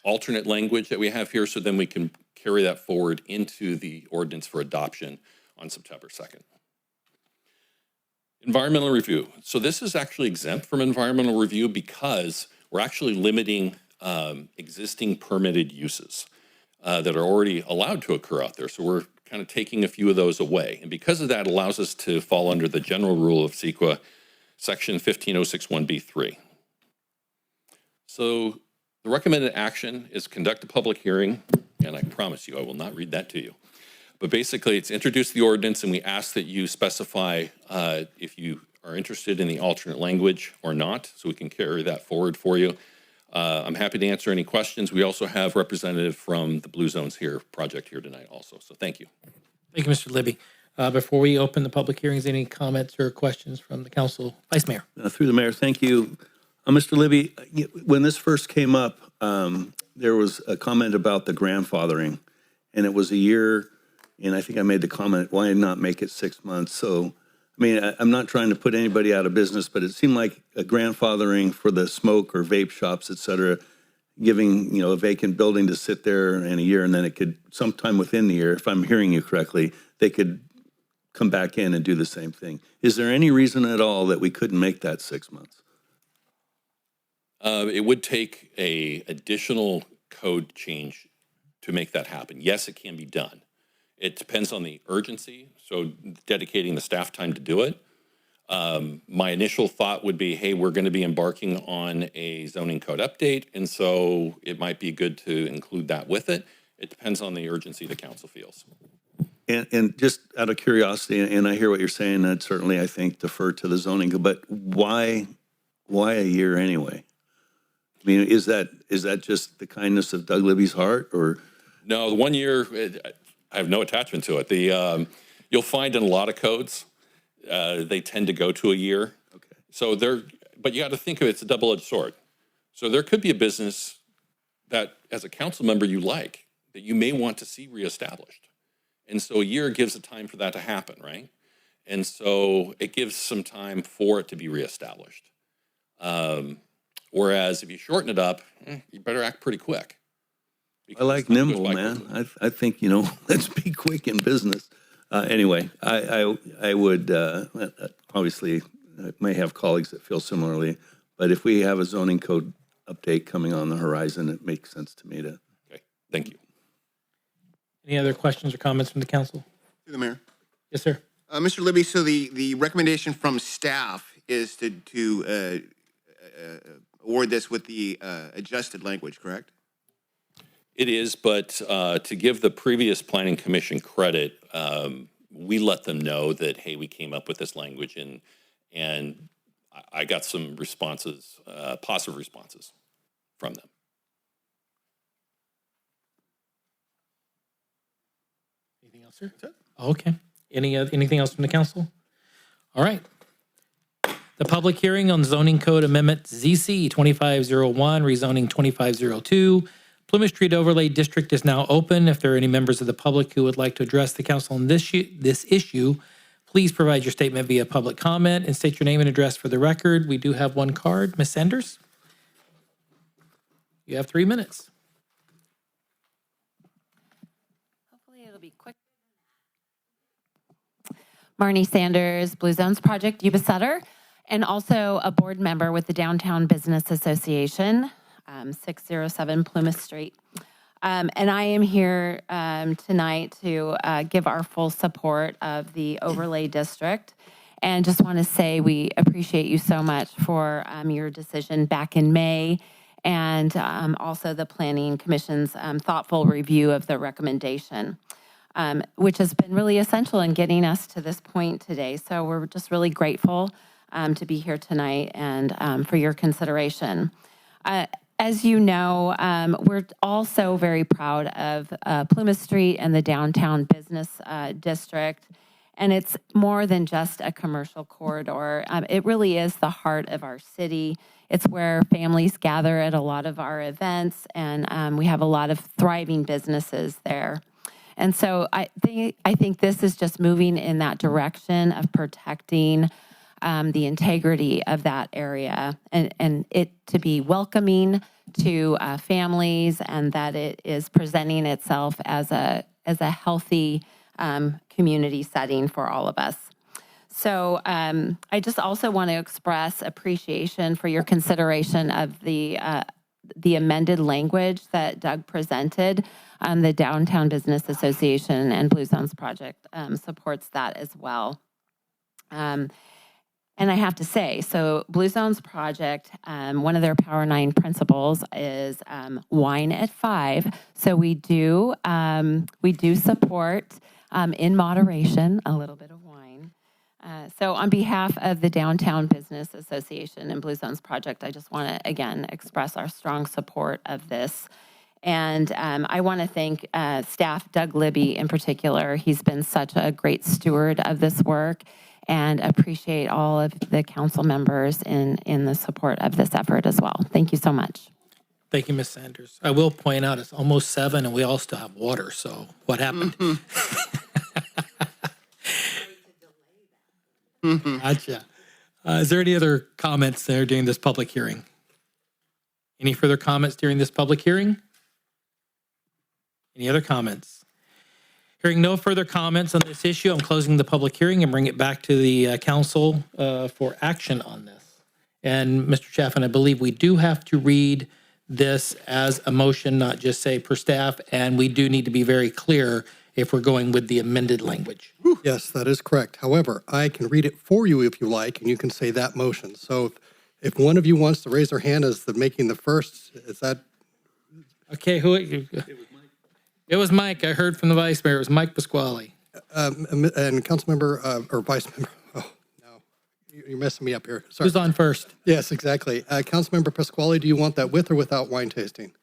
Speaker 12: alternate language that we have here, so then we can carry that forward into the ordinance for adoption on September 2nd. Environmental review. So this is actually exempt from environmental review because we're actually limiting existing permitted uses that are already allowed to occur out there. So we're kind of taking a few of those away. And because of that, it allows us to fall under the general rule of CEQA, section 15061B3. So the recommended action is conduct a public hearing, and I promise you I will not read that to you. But basically, it's introduce the ordinance, and we ask that you specify if you are interested in the alternate language or not, so we can carry that forward for you. I'm happy to answer any questions. We also have representative from the Blue Zones project here tonight also, so thank you.
Speaker 1: Thank you, Mr. Libby. Before we open the public hearings, any comments or questions from the council? Vice Mayor.
Speaker 7: Through the mayor, thank you. Mr. Libby, when this first came up, there was a comment about the grandfathering, and it was a year, and I think I made the comment, why not make it 6 months? So, I mean, I'm not trying to put anybody out of business, but it seemed like a grandfathering for the smoke or vape shops, et cetera, giving, a vacant building to sit there in a year, and then it could, sometime within the year, if I'm hearing you correctly, they could come back in and do the same thing. Is there any reason at all that we couldn't make that 6 months?
Speaker 12: It would take a additional code change to make that happen. Yes, it can be done. It depends on the urgency, so dedicating the staff time to do it. My initial thought would be, hey, we're going to be embarking on a zoning code update, and so it might be good to include that with it. It depends on the urgency the council feels.
Speaker 7: And just out of curiosity, and I hear what you're saying, I'd certainly, I think, defer to the zoning, but why a year anyway? I mean, is that just the kindness of Doug Libby's heart, or?
Speaker 12: No, the 1 year, I have no attachment to it. You'll find in a lot of codes, they tend to go to a year.
Speaker 7: Okay.
Speaker 12: So but you got to think of it, it's a double-edged sword. So there could be a business that, as a council member, you like, that you may want to see reestablished. And so a year gives a time for that to happen, right? And so it gives some time for it to be reestablished. Whereas if you shorten it up, you better act pretty quick.
Speaker 7: I like nimble, man. I think, let's be quick in business. Anyway, I would, obviously, I may have colleagues that feel similarly, but if we have a zoning code update coming on the horizon, it makes sense to me to.
Speaker 12: Okay, thank you.
Speaker 1: Any other questions or comments from the council?
Speaker 8: Through the mayor.
Speaker 1: Yes, sir.
Speaker 8: Mr. Libby, so the recommendation from staff is to award this with the adjusted language, correct?
Speaker 12: It is, but to give the previous planning commission credit, we let them know that, hey, we came up with this language, and I got some responses, positive responses from them.
Speaker 1: Anything else, sir? Okay. Anything else from the council? All right. The public hearing on zoning code amendment ZC 2501, rezoning 2502, Plumas Street Overlay District is now open. If there are any members of the public who would like to address the council on this issue, please provide your statement via public comment and state your name and address for the record. We do have one card. Ms. Sanders? You have 3 minutes.
Speaker 3: Hopefully it'll be quick. Marnie Sanders, Blue Zones Project, Yuba City, and also a board member with the Downtown Business Association, 607 Plumas Street. And I am here tonight to give our full support of the overlay district. And just want to say we appreciate you so much for your decision back in May, and also the Planning Commission's thoughtful review of the recommendation, which has been really essential in getting us to this point today. So we're just really grateful to be here tonight and for your consideration. As you know, we're also very proud of Plumas Street and the Downtown Business District. And it's more than just a commercial corridor. It really is the heart of our city. It's where families gather at a lot of our events, and we have a lot of thriving businesses there. And so I think this is just moving in that direction of protecting the integrity of that area, and it to be welcoming to families, and that it is presenting itself as a healthy community setting for all of us. So I just also want to express appreciation for your consideration of the amended language that Doug presented. The Downtown Business Association and Blue Zones Project supports that as well. And I have to say, so Blue Zones Project, one of their Power 9 principles is wine at 5. So we do support in moderation a little bit of wine. So on behalf of the Downtown Business Association and Blue Zones Project, I just want to again express our strong support of this. And I want to thank staff, Doug Libby in particular. He's been such a great steward of this work, and appreciate all of the council members in the support of this effort as well. Thank you so much.
Speaker 1: Thank you, Ms. Sanders. I will point out it's almost 7 and we all still have water, so what happened? Gotcha. Is there any other comments there during this public hearing? Any further comments during this public hearing? Any other comments? Hearing no further comments on this issue, I'm closing the public hearing and bring it back to the council for action on this. And Mr. Chaffin, I believe we do have to read this as a motion, not just say per staff, and we do need to be very clear if we're going with the amended language.
Speaker 5: Yes, that is correct. However, I can read it for you if you like, and you can say that motion. So if one of you wants to raise their hand as making the first, is that?
Speaker 1: Okay, It was Mike. I heard from the vice mayor. It was Mike Pasquale.
Speaker 5: And council member or vice member, You're messing me up here. Sorry.
Speaker 1: Who's on first?
Speaker 5: Yes, exactly. Councilmember Pasquale, do you want that with or without wine tasting?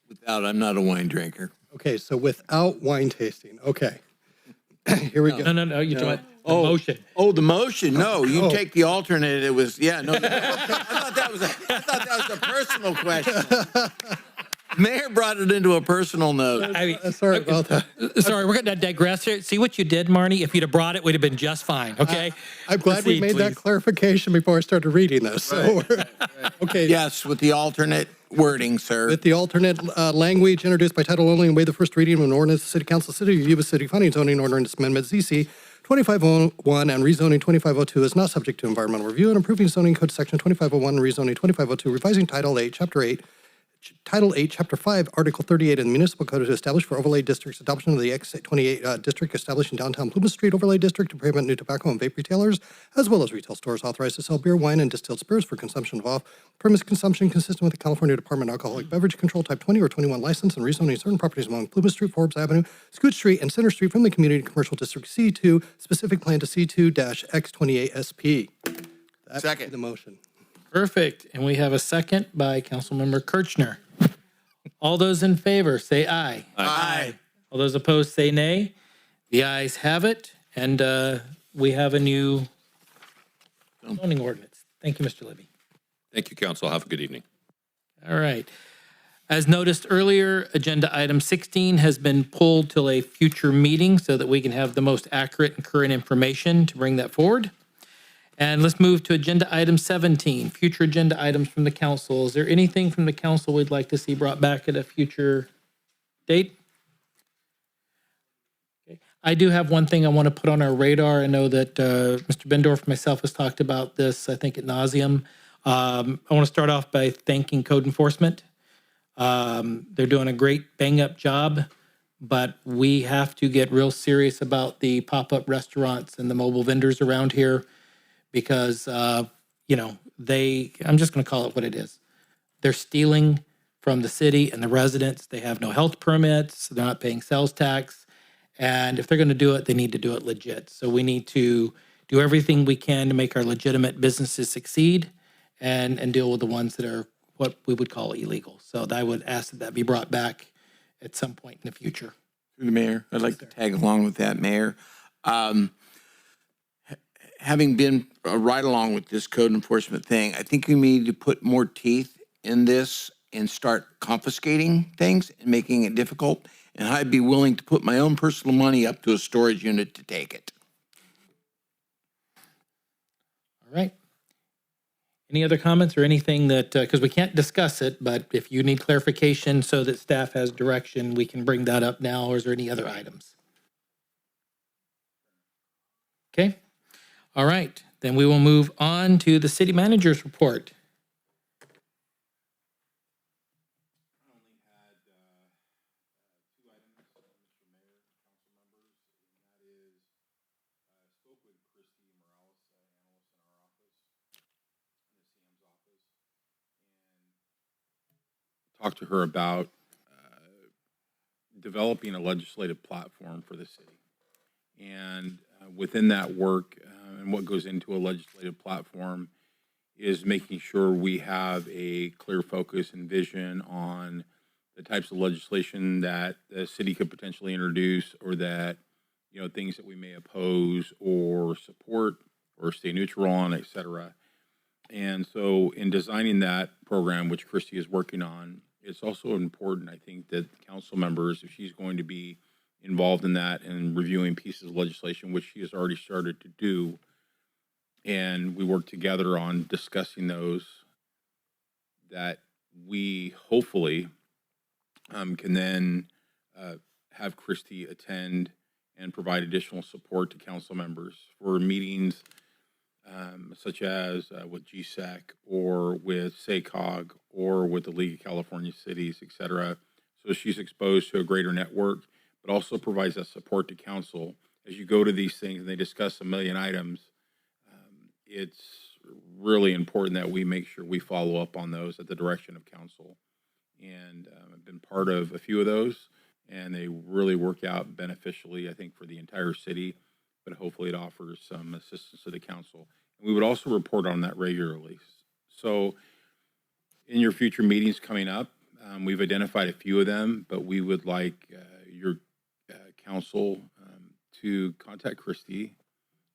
Speaker 14: Without, I'm not a wine drinker.
Speaker 5: Okay, so without wine tasting. Okay. Here we go.
Speaker 1: No. You're talking about the motion.
Speaker 14: Oh, the motion. No, you
Speaker 5: Oh.
Speaker 14: take the alternate. It was, yeah, no. I thought that was a personal question. Mayor brought it into a personal note.
Speaker 5: Sorry about that.
Speaker 1: Sorry, we're going to digress here. See what you did, Marnie? If you'd have brought it, we'd have been just fine, okay?
Speaker 5: I'm glad we
Speaker 1: Proceed,
Speaker 5: made that
Speaker 1: please.
Speaker 5: clarification before I started reading this. So, okay.
Speaker 14: Yes, with the alternate wording, sir.
Speaker 5: With the alternate language introduced by title only and waive the first reading of an ordinance, the City Council, City of Yuba City Funding Zoning Ordinance Amendment ZC 2501 and rezoning 2502 is not subject to environmental review and approving zoning code section 2501 and rezoning 2502, revising Title 8, Title 8, Chapter 5, Article 38 of the Municipal Code to establish for overlay districts adoption of the X28 district establishing downtown Plumas Street overlay district to prohibit new tobacco and vape retailers, as well as retail stores authorized to sell beer, wine, and distilled spirits for consumption of off-premise consumption consistent with the California Department of Alcoholic Beverage Control Type 20 or 21 license and rezoning certain properties along Plumas Street, Forbes Avenue, Scoot Street, and Center Street from the Community Commercial District C2, specific plan to C2-X28SP. That
Speaker 8: Second.
Speaker 5: would be the motion.
Speaker 1: Perfect. And we have a second by Councilmember Kirchner. All those in favor, say aye.
Speaker 14: Aye.
Speaker 1: All those opposed, say nay. The ayes have it, and we have a new zoning ordinance. Thank you, Mr. Libby.
Speaker 12: Thank you, council. Have a good evening.
Speaker 1: All right. As noticed earlier, agenda item 16 has been pulled till a future meeting so that we can have the most accurate and current information to bring that forward. And let's move to agenda item 17, future agenda items from the council. Is there anything from the council we'd like to see brought back at a future date? Okay. I do have one thing I want to put on our radar. I know that Mr. Bendorf and myself has talked about this, I think, ad nauseum. I want to start off by thanking code enforcement. They're doing a great bang-up job, but we have to get real serious about the pop-up restaurants and the mobile vendors around here because, I'm just going to call it what it is. They're stealing from the city and the residents. They have no health permits. They're not paying sales tax. And if they're going to do it, they need to do it legit. So we need to do everything we can to make our legitimate businesses succeed and deal with the ones that are what we would call illegal. So I would ask that be brought back at some point in the future.
Speaker 14: Through the mayor, I'd like to tag along with that, Mayor. Having been right along with this code enforcement thing, I think we need to put more teeth in this and start confiscating things and making it difficult. And I'd be willing to put my own personal money up to a storage unit to take it.
Speaker 1: All right. Any other comments or anything that, because we can't discuss it, but if you need clarification so that staff has direction, we can bring that up now, or is there any other items? Okay. All right. Then we will move on to the city manager's report.
Speaker 11: Talk to her about developing a legislative platform for the city. And within that work and what goes into a legislative platform is making sure we have a clear focus and vision on the types of legislation that the city could potentially introduce or that, things that we may oppose or support or stay neutral on, et cetera. And so in designing that program, which Christy is working on, it's also important, I think, that council members, if she's going to be involved in that and reviewing pieces of legislation, which she has already started to do, and we work together on discussing those, that we hopefully can then have Christy attend and provide additional support to council members for meetings such as with GSEC or with SACOG or with the League of California Cities, et cetera. So she's exposed to a greater network, but also provides that support to council. As you go to these things and they discuss a million items, it's really important that we make sure we follow up on those at the direction of council. And I've been part of a few of those, and they really work out beneficially, I think, for the entire city, but hopefully it offers some assistance to the council We would also report on that regularly. So in your future meetings coming up, we've identified a few of them, but we would like your council to contact Christy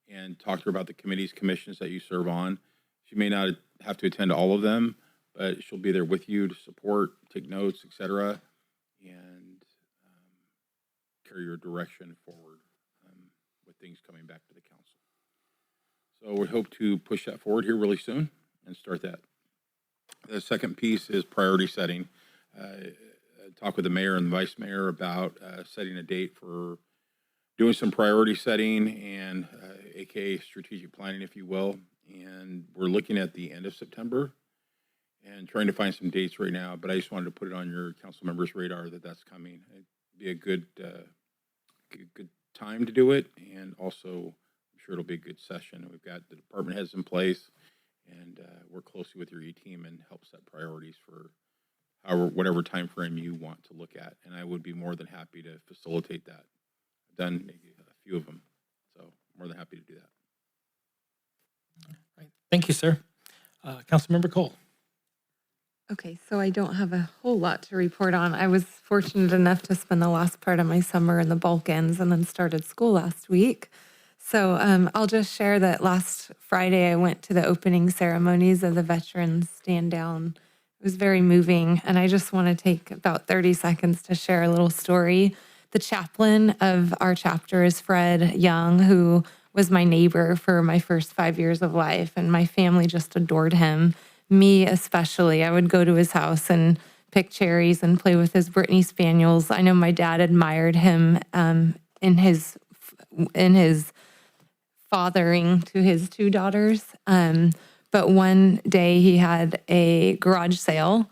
Speaker 11: and talk to her about the committees, commissions that you serve on. She may not have to attend all of them, but she'll be there with you to support, take notes, etc., and carry your direction forward with things coming back to the council. So we hope to push that forward here really soon and start that. The second piece is priority setting. Talk with the mayor and the vice mayor about setting a date for doing some priority setting and AKA strategic planning, if you will. And we're looking at the end of September and trying to find some dates right now, but I just wanted to put it on your council members' radar that that's coming. It'd be a good time to do it, and also I'm sure it'll be a good session. We've got the department heads in place, and work closely with your E-team and help set priorities for whatever time frame you want to look at. And I would be more than happy to facilitate that. I've done a few of them, so more than happy to do that.
Speaker 1: Right. Thank you, sir. Councilmember Cole.
Speaker 15: Okay, so I don't have a whole lot to report on. I was fortunate enough to spend the last part of my summer in the Balkans and then started school last week. So I'll just share that last Friday I went to the opening ceremonies of the Veterans Stand Down. It was very moving, and I just want to take about 30 seconds to share a little story. The chaplain of our chapter is Fred Young, who was my neighbor for my first 5 years of life, and my family just adored him. Me especially. I would go to his house and pick cherries and play with his Brittany Spaniels. I know my dad admired him in his fathering to his two daughters. But one day he had a garage sale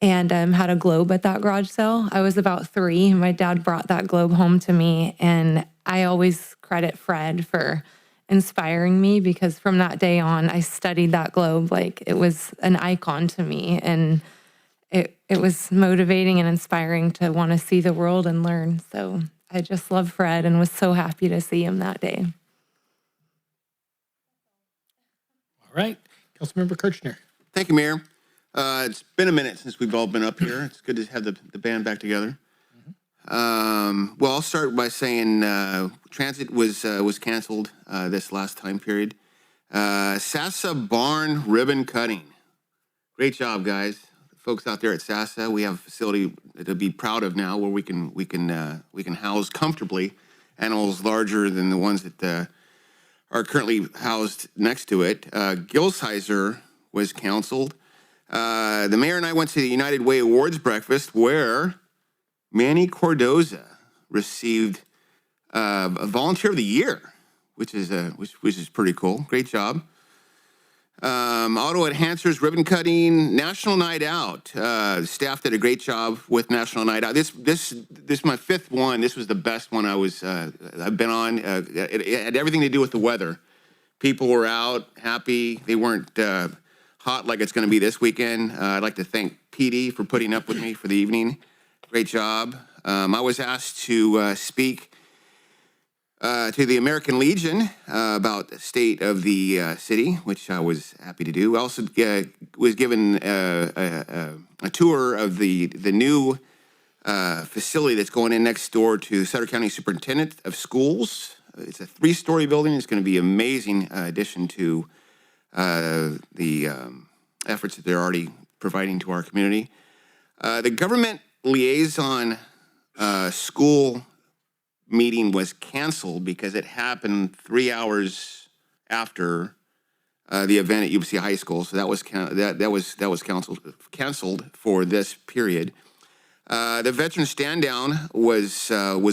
Speaker 15: and had a globe at that garage sale. I was about 3. My dad brought that globe home to me, and I always credit Fred for inspiring me, because from that day on, I studied that globe like it was an icon to me, and it was motivating and inspiring to want to see the world and learn. So I just love Fred and was so happy to see him that day.
Speaker 1: All right. Councilmember Kirchner.
Speaker 8: Thank you, Mayor. It's been a minute since we've all been up here. It's good to have the band back together. Well, I'll start by saying transit was canceled this last time period. SASA barn ribbon cutting. Great job, guys. Folks out there at SASA, we have a facility to be proud of now, where we can house comfortably animals larger than the ones that are currently housed next to it. Gilsheiser was canceled. The mayor and I went to the United Way Awards breakfast, where Manny Cordoza received a Volunteer of the Year, which is pretty cool. Great job. Auto Enhancers ribbon cutting, National Night Out. Staff did a great job with National Night Out. This is my 5th one. This was the best one I've been on. It had everything to do with the weather. People were out, happy. They weren't hot like it's going to be this weekend. I'd like to thank PD for putting up with me for the evening. Great job. I was asked to speak to the American Legion about the state of the city, which I was happy to do. I also was given a tour of the new facility that's going in next door to Sutter County Superintendent of Schools. It's a 3-story building. It's going to be an amazing addition to the efforts that they're already providing to our community. The government liaison school meeting was canceled because it happened 3 hours after the event at Yuba City High School. So that was canceled for this period. The veteran stand down was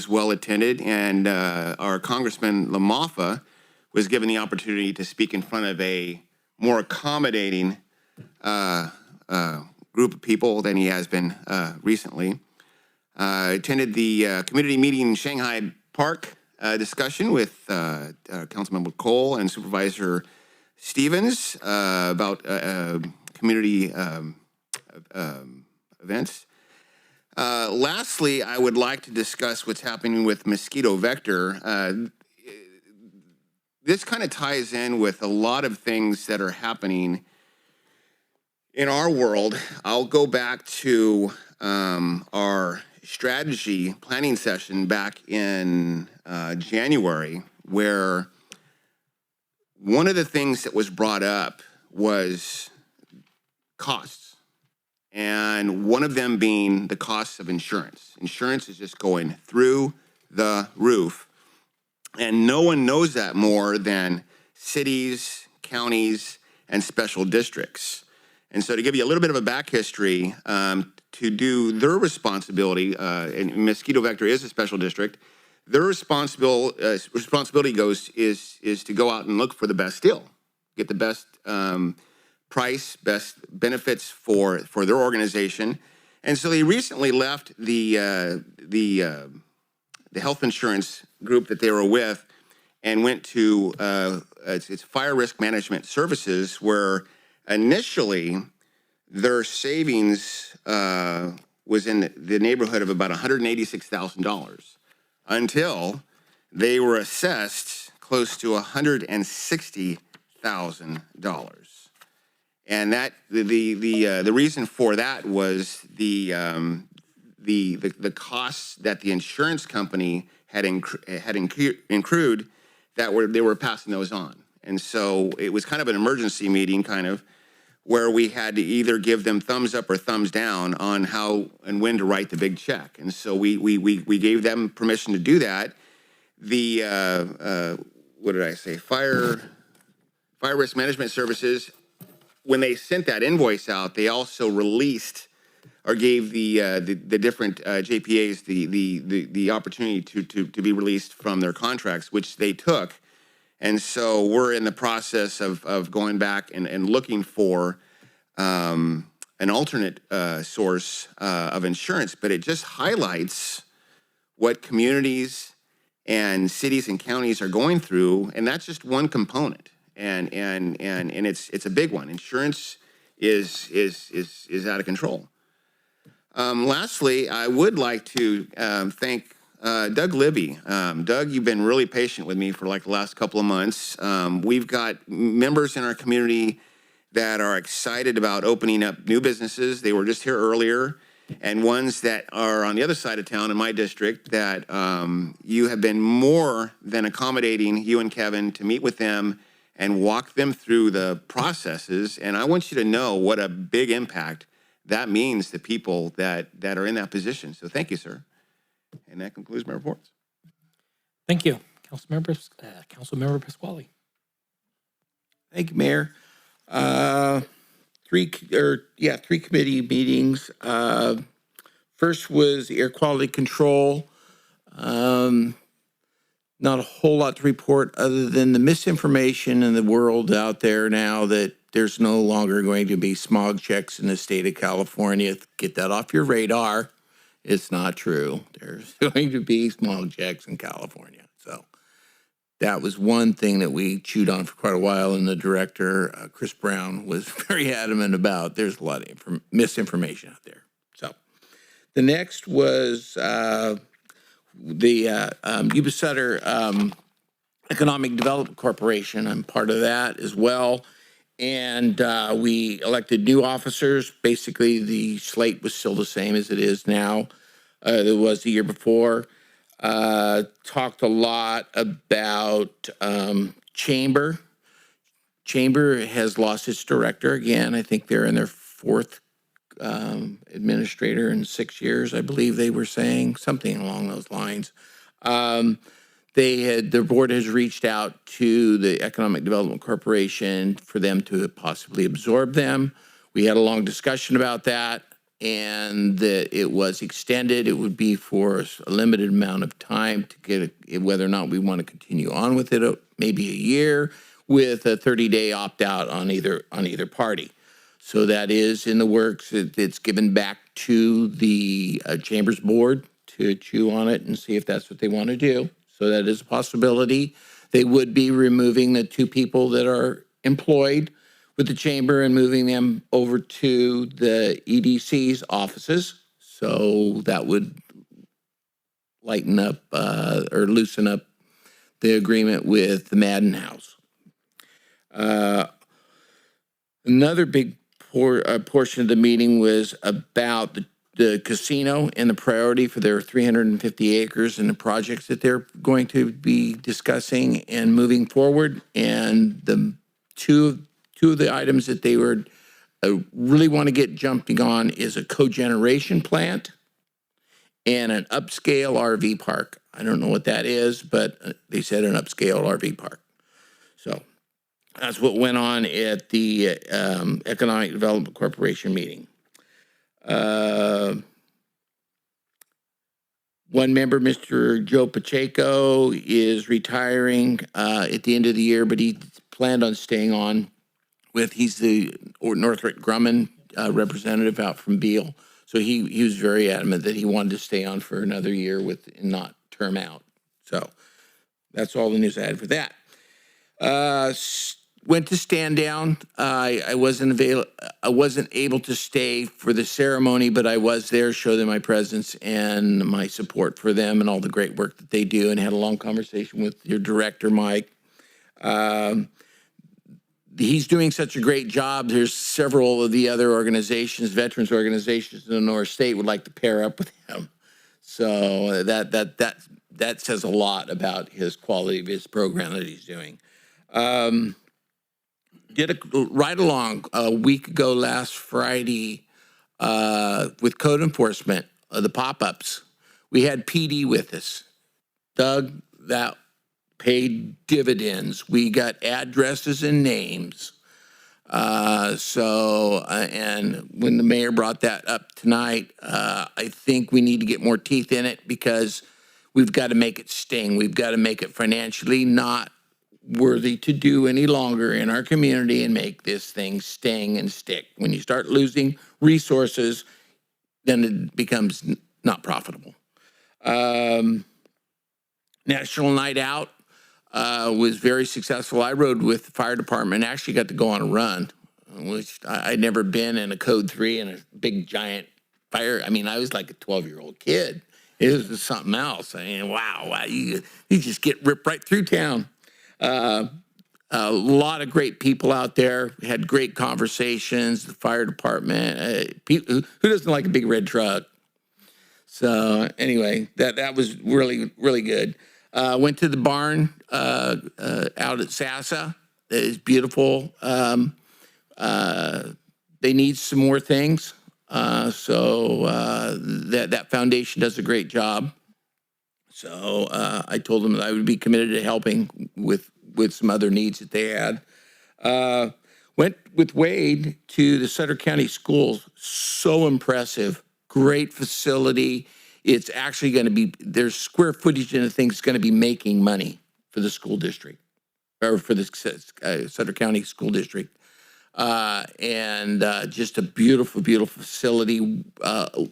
Speaker 8: well attended, and our Congressman LaMaffa was given the opportunity to speak in front of a more accommodating group of people than he has been recently. Attended the community meeting in Shanghai Park discussion with Councilmember Cole and Supervisor Stevens about community events. Lastly, I would like to discuss what's happening with mosquito vector. this kind of ties in with a lot of things that are happening in our world. I'll go back to our strategy planning session back in January, where one of the things that was brought up was costs. And one of them being the costs of insurance. Insurance is just going through the roof. And no one knows that more than cities, counties, and special districts. And so to give you a little bit of a back history, to do their responsibility, and Mosquito Vector is a special district, their responsibility is to go out and look for the best deal, get the best price, best benefits for their organization. And so they recently left the health insurance group that they were with and went to it's Fire Risk Management Services, where initially their savings was in the neighborhood of about $186,000 until they were assessed close to $160,000. And that the reason for that was the costs that the insurance company had accrued that they were passing those on. And so it was kind of an emergency meeting, kind of, where we had to either give them thumbs up or thumbs down on how and when to write the big check. And so we gave them permission to do that. The what did I say? Fire Risk Management Services, when they sent that invoice out, they also released or gave the different JPAs the opportunity to be released from their contracts, which they took. And so we're in the process of going back and looking for an alternate source of insurance. But it just highlights what communities and cities and counties are going through, and that's just one component. And it's a big one. Insurance is out of control. Lastly, I would like to thank Doug Libby. Doug, you've been really patient with me for like the last couple of months. We've got members in our community that are excited about opening up new businesses. They were just here earlier, and ones that are on the other side of town in my district that you have been more than accommodating, you and Kevin, to meet with them and walk them through the processes. And I want you to know what a big impact that means to people that are in that position. So thank you, sir. And that concludes my reports.
Speaker 1: Thank you. Councilmember Pasquale.
Speaker 14: Thank you, Mayor. Three committee meetings. First was air quality control. Not a whole lot to report other than the misinformation in the world out there now that there's no longer going to be smog checks in the state of California. Get that off your radar. It's not true. There's going to be smog checks in California. So that was one thing that we chewed on for quite a while, and the director, Chris Brown, was very adamant about. There's a lot of misinformation out there. So the next was the Yuba City Economic Development Corporation. I'm part of that as well. And we elected new officers. Basically, the slate was still the same as it is now. It was the year before. Talked a lot about Chamber. Chamber has lost its director again. I think they're in their fourth administrator in 6 years, I believe they were saying, something along those lines. Their board has reached out to the Economic Development Corporation for them to possibly absorb them. We had a long discussion about that, and that it was extended. It would be for a limited amount of time to get whether or not we want to continue on with it, maybe a year, with a 30-day opt-out on either party. So that is in the works. It's given back to the Chamber's board to chew on it and see if that's what they want to do. So that is a possibility. They would be removing the two people that are employed with the Chamber and moving them over to the EDC's offices. So that would lighten up or loosen up the agreement with the Madden House. Another big portion of the meeting was about the casino and the priority for their 350 acres and the projects that they're going to be discussing and moving forward. And the two of the items that they were really want to get jumping on is a cogeneration plant and an upscale RV park. I don't know what that is, but they said an upscale RV park. So that's what went on at the Economic Development Corporation meeting. One member, Mr. Joe Pacheco, is retiring at the end of the year, but he planned on staying on he's the Northrop Grumman representative out from Beale. So he was very adamant that he wanted to stay on for another year and not term out. So that's all the news I had for that. Went to stand down. I wasn't able to stay for the ceremony, but I was there, show them my presence and my support for them and all the great work that they do, and had a long conversation with your director, Mike. He's doing such a great job. There's several of the other organizations, veterans organizations in the North State would like to pair up with him. So that says a lot about his quality of his program that he's doing. Did a ride along a week ago last Friday with code enforcement, the pop-ups. We had PD with us. Doug, that paid dividends. We got addresses and names. And when the mayor brought that up tonight, I think we need to get more teeth in it because we've got to make it sting. We've got to make it financially not worthy to do any longer in our community and make this thing sting and stick. When you start losing resources, then it becomes not profitable. National Night Out was very successful. I rode with the fire department, actually got to go on a run, which I'd never been in a Code 3 and a big giant fire. I mean, I was like a 12-year-old kid. It was just something else. I mean, wow, you just get ripped right through town. A lot of great people out there. We had great conversations. The fire department. Who doesn't like a big red truck? So anyway, that was really, really good. Went to the barn out at Sassa. It is beautiful. They need some more things. So that foundation does a great job. So I told them that I would be committed to helping with some other needs that they had. Went with Wade to the Sutter County Schools. So impressive. Great facility. It's actually going to be, there's square footage in the thing that's going to be making money for the school district, or for the Sutter County School District. Just a beautiful, beautiful facility.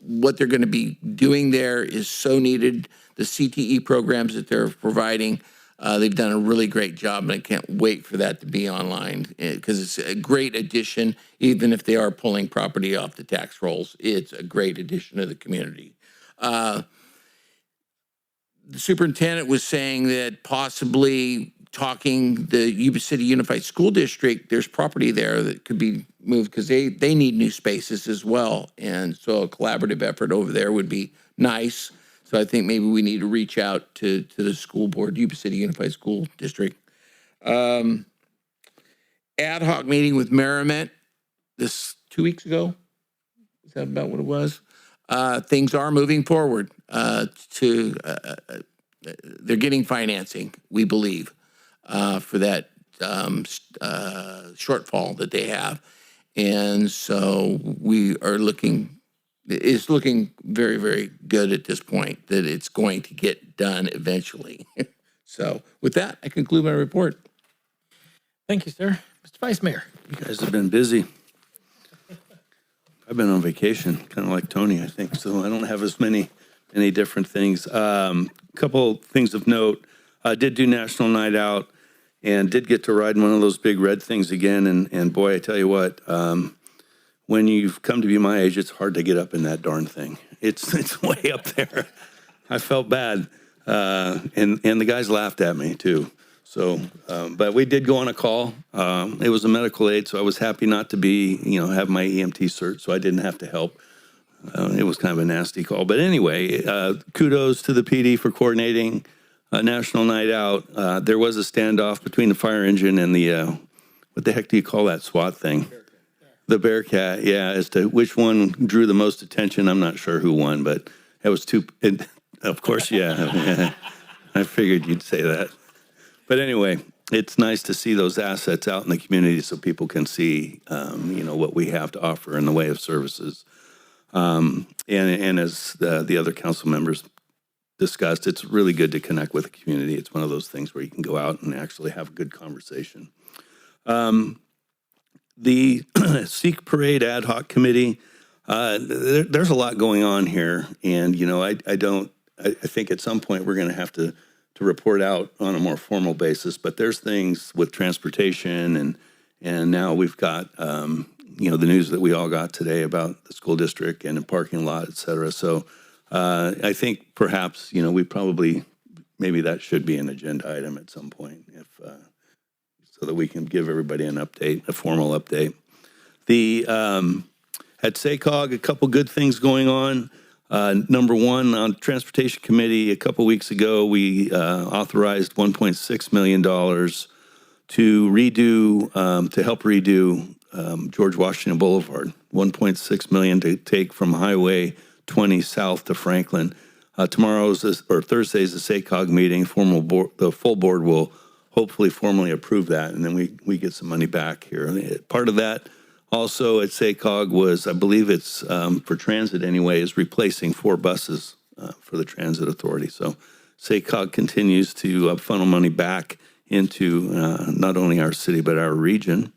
Speaker 14: What they're going to be doing there is so needed. The CTE programs that they're providing, they've done a really great job, and I can't wait for that to be online because it's a great addition. Even if they are pulling property off the tax rolls, it's a great addition to the community. The superintendent was saying that possibly talking the Yuba City Unified School District, there's property there that could be moved because they need new spaces as well. And so a collaborative effort over there would be nice. So I think maybe we need to reach out to the school board, Yuba City Unified School District. Ad hoc meeting with Merriment this 2 weeks ago. Is that about what it was? Things are moving forward they're getting financing, we believe, for that shortfall that they have. And so we are it's looking very, very good at this point that it's going to get done eventually. So with that, I conclude my report.
Speaker 1: Thank you, sir. Mr. Vice Mayor.
Speaker 7: You guys have been busy. I've been on vacation, kind of like Tony, I think, so I don't have as many different things. Couple things of note. I did do National Night Out and did get to ride in one of those big red things again. And boy, I tell you what, when you've come to be my age, it's hard to get up in that darn thing. It's way up there. I felt bad. And the guys laughed at me too. So, but we did go on a call. It was a medical aid, so I was happy not to be, have my EMT cert, so I didn't have to help. It was kind of a nasty call. But anyway, kudos to the PD for coordinating a national night out. There was a standoff between the fire engine and the, what the heck do you call that SWAT thing? The Bearcat, yeah, as to which one drew the most attention. I'm not sure who won, but it was of course, yeah. I figured you'd say that. But anyway, it's nice to see those assets out in the community so people can see, what we have to offer in the way of services. And as the other council members discussed, it's really good to connect with the community. It's one of those things where you can go out and actually have a good conversation. The Sikh Parade Ad Hoc Committee, there's a lot going on here. And, I think at some point we're going to have to report out on a more formal basis. But there's things with transportation and now we've got, the news that we all got today about the school district and the parking lot, et cetera. So I think perhaps, maybe that should be an agenda item at some point so that we can give everybody an update, a formal update. At SACOG, a couple good things going on. Number one, on Transportation Committee, a couple weeks ago, we authorized $1.6 million to help redo George Washington Boulevard. $1.6 million to take from Highway 20 south to Franklin. Thursday's the SACOG meeting. The full board will hopefully formally approve that, and then we get some money back here. Part of that also at SACOG was, I believe it's for transit anyway, is replacing 4 buses for the Transit Authority. So SACOG continues to funnel money back into not only our city but our region.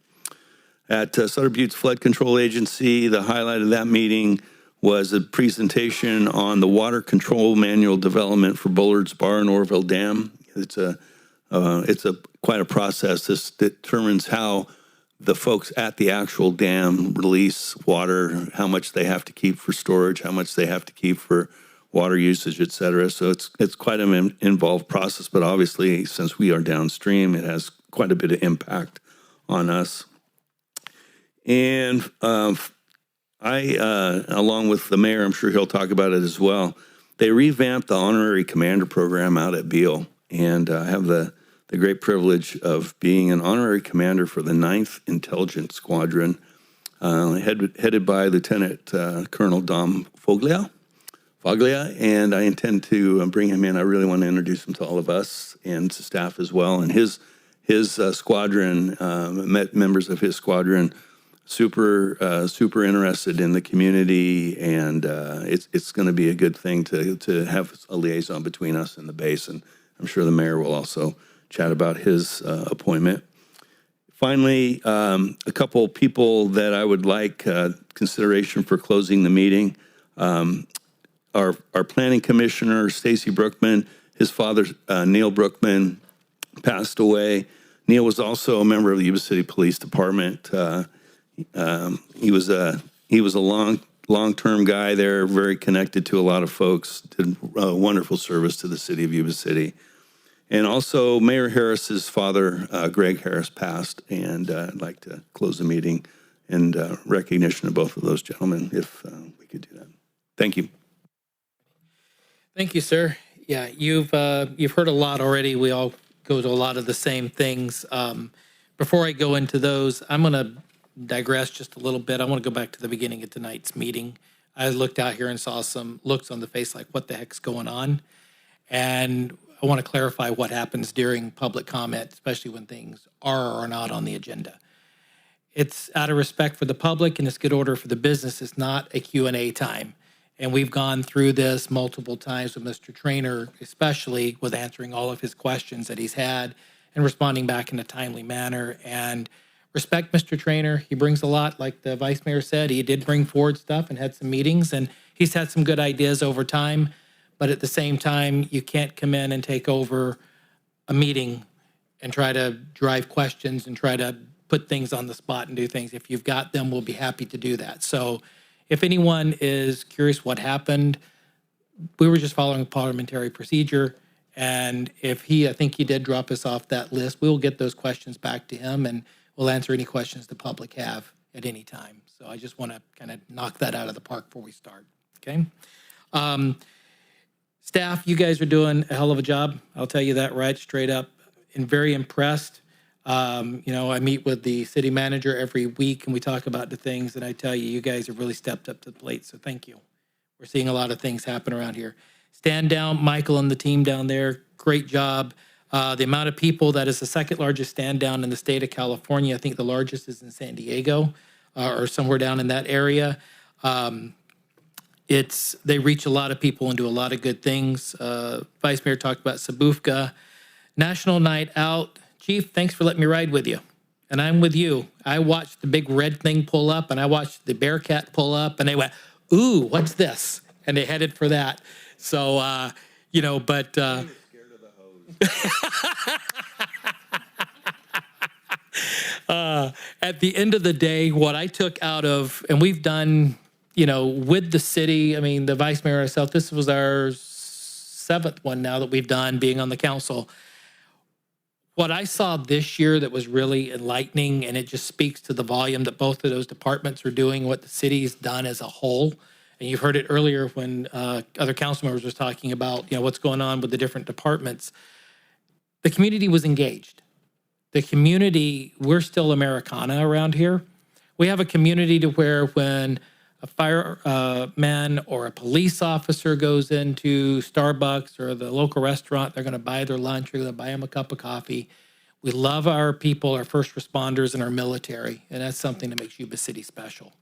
Speaker 7: At Sutter Butte's Flood Control Agency, the highlight of that meeting was a presentation on the water control manual development for Bullard's Bar and Orville Dam. It's quite a process. This determines how the folks at the actual dam release water, how much they have to keep for storage, how much they have to keep for water usage, et cetera. So it's quite an involved process, but obviously since we are downstream, it has quite a bit of impact on us. And I, along with the mayor, I'm sure he'll talk about it as well, they revamped the honorary commander program out at Beale, and I have the great privilege of being an honorary commander for the 9th Intelligence Squadron, headed by Lieutenant Colonel Dom Foglia, and I intend to bring him in. I really want to introduce him to all of us and to staff as well. And his squadron, met members of his squadron, super interested in the community, and it's going to be a good thing to have a liaison between us and the base. And I'm sure the mayor will also chat about his appointment. Finally, a couple people that I would like consideration for closing the meeting. Our planning commissioner, Stacy Brookman, his father, Neil Brookman, passed away. Neil was also a member of the Yuba City Police Department. He was a long-term guy there, very connected to a lot of folks, did wonderful service to the city of Yuba City. And also Mayor Harris's father, Greg Harris, passed, and I'd like to close the meeting in recognition of both of those gentlemen, if we could do that. Thank you.
Speaker 1: Thank you, sir. Yeah, you've heard a lot already. We all go to a lot of the same things. Before I go into those, I'm going to digress just a little bit. I want to go back to the beginning of tonight's meeting. I looked out here and saw some looks on the face like, what the heck's going on? And I want to clarify what happens during public comment, especially when things are or are not on the agenda. It's out of respect for the public and it's good order for the business. It's not a Q&A time. And we've gone through this multiple times with Mr. Trainer, especially with answering all of his questions that he's had and responding back in a timely manner. And respect Mr. Trainer. He brings a lot, like the vice mayor said. He did bring forward stuff and had some meetings, and he's had some good ideas over time. But at the same time, you can't come in and take over a meeting and try to drive questions and try to put things on the spot and do things. If you've got them, we'll be happy to do that. So if anyone is curious what happened, we were just following parliamentary procedure. And if I think he did drop us off that list, we'll get those questions back to him and we'll answer any questions the public have at any time. So I just want to kind of knock that out of the park before we start, okay? Staff, you guys are doing a hell of a job. I'll tell you that right straight up, and very impressed. I meet with the city manager every week and we talk about the things, and I tell you, you guys have really stepped up to the plate, so thank you. We're seeing a lot of things happen around here. Stand down, Michael and the team down there, great job. The amount of people, that is the second largest stand down in the state of California. I think the largest is in San Diego or somewhere down in that area. They reach a lot of people and do a lot of good things. Vice Mayor talked about Sabufka. National Night Out. Chief, thanks for letting me ride with you. And I'm with you. I watched the big red thing pull up and I watched the Bearcat pull up and they went, ooh, what's this? And they headed for that. So, but... at the end of the day, what I took out of, and we've done, with the city, I mean, the vice mayor herself, this was our 7th one now that we've done being on the council. What I saw this year that was really enlightening, and it just speaks to the volume that both of those departments are doing, what the city's done as a whole. And you've heard it earlier when other council members was talking about, what's going on with the different departments. The community was engaged. The community, we're still Americana around here. We have a community to where when a fireman or a police officer goes into Starbucks or the local restaurant, they're going to buy their lunch, they're going to buy them a cup of coffee. We love our people, our first responders, and our military, and that's something that makes Yuba City special.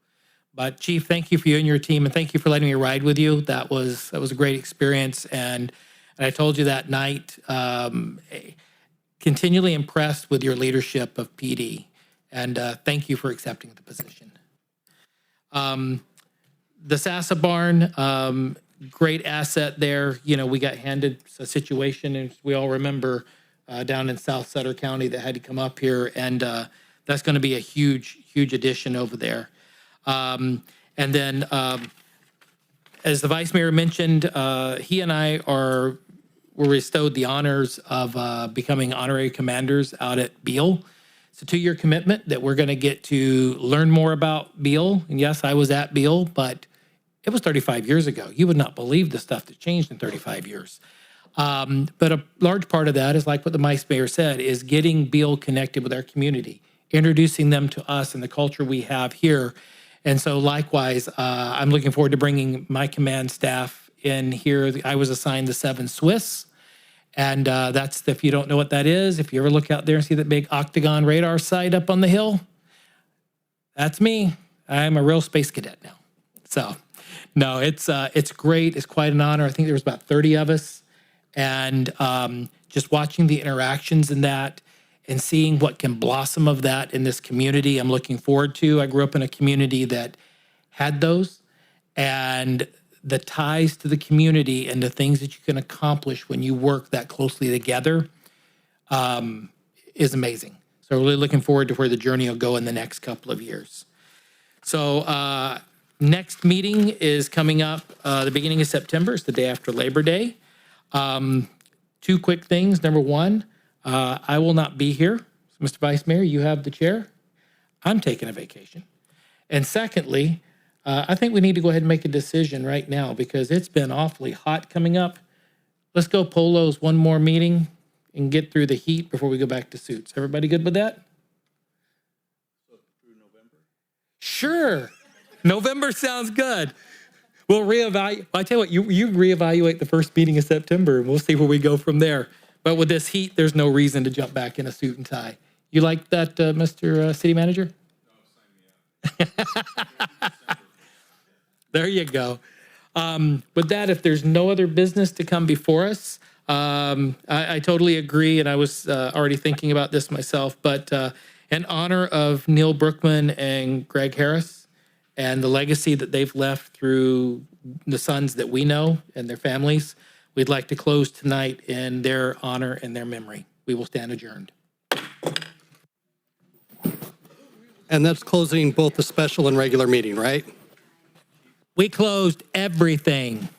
Speaker 1: But Chief, thank you for you and your team, and thank you for letting me ride with you. That was a great experience, and I told you that night, continually impressed with your leadership of PD, and thank you for accepting the position. The Sassa Barn, great asset there. We got handed a situation, as we all remember, down in South Sutter County that had to come up here, and that's going to be a huge, huge addition over there. And then, as the Vice Mayor mentioned, he and I were bestowed the honors of becoming honorary commanders out at Beale. It's a 2-year commitment that we're going to get to learn more about Beale. And yes, I was at Beale, but it was 35 years ago. You would not believe the stuff that changed in 35 years. But a large part of that is like what the Vice Mayor said, is getting Beale connected with our community, introducing them to us and the culture we have here. And so likewise, I'm looking forward to bringing my command staff in here. I was assigned the 7 Swiss. And that's, if you don't know what that is, if you ever look out there and see that big octagon radar sight up on the hill, that's me. I'm a real space cadet now. So, no, it's great. It's quite an honor. I think there was about 30 of us. And just watching the interactions in that and seeing what can blossom of that in this community, I'm looking forward to. I grew up in a community that had those. And the ties to the community and the things that you can accomplish when you work that closely together is amazing. So really looking forward to where the journey will go in the next couple of years. So next meeting is coming up the beginning of September. It's the day after Labor Day. 2 quick things. Number one, I will not be here. So Mr. Vice Mayor, you have the chair. I'm taking a vacation. And secondly, I think we need to go ahead and make a decision right now because it's been awfully hot coming up. Let's go polos one more meeting and get through the heat before we go back to suits. Everybody good with that? So through November? Sure. November sounds good. We'll reevaluate. I tell you what, you reevaluate the first meeting of September and we'll see where we go from there. But with this heat, there's no reason to jump back in a suit and tie. You like that, Mr. City Manager? No, sign me up. There you go. With that, if there's no other business to come before us, I totally agree, and I was already thinking about this myself, but in honor of Neil Brookman and Greg Harris and the legacy that they've left through the sons that we know and their families, we'd like to close tonight in their honor and their memory. We will stand adjourned.
Speaker 5: And that's closing both the special and regular meeting, right?
Speaker 1: We closed everything.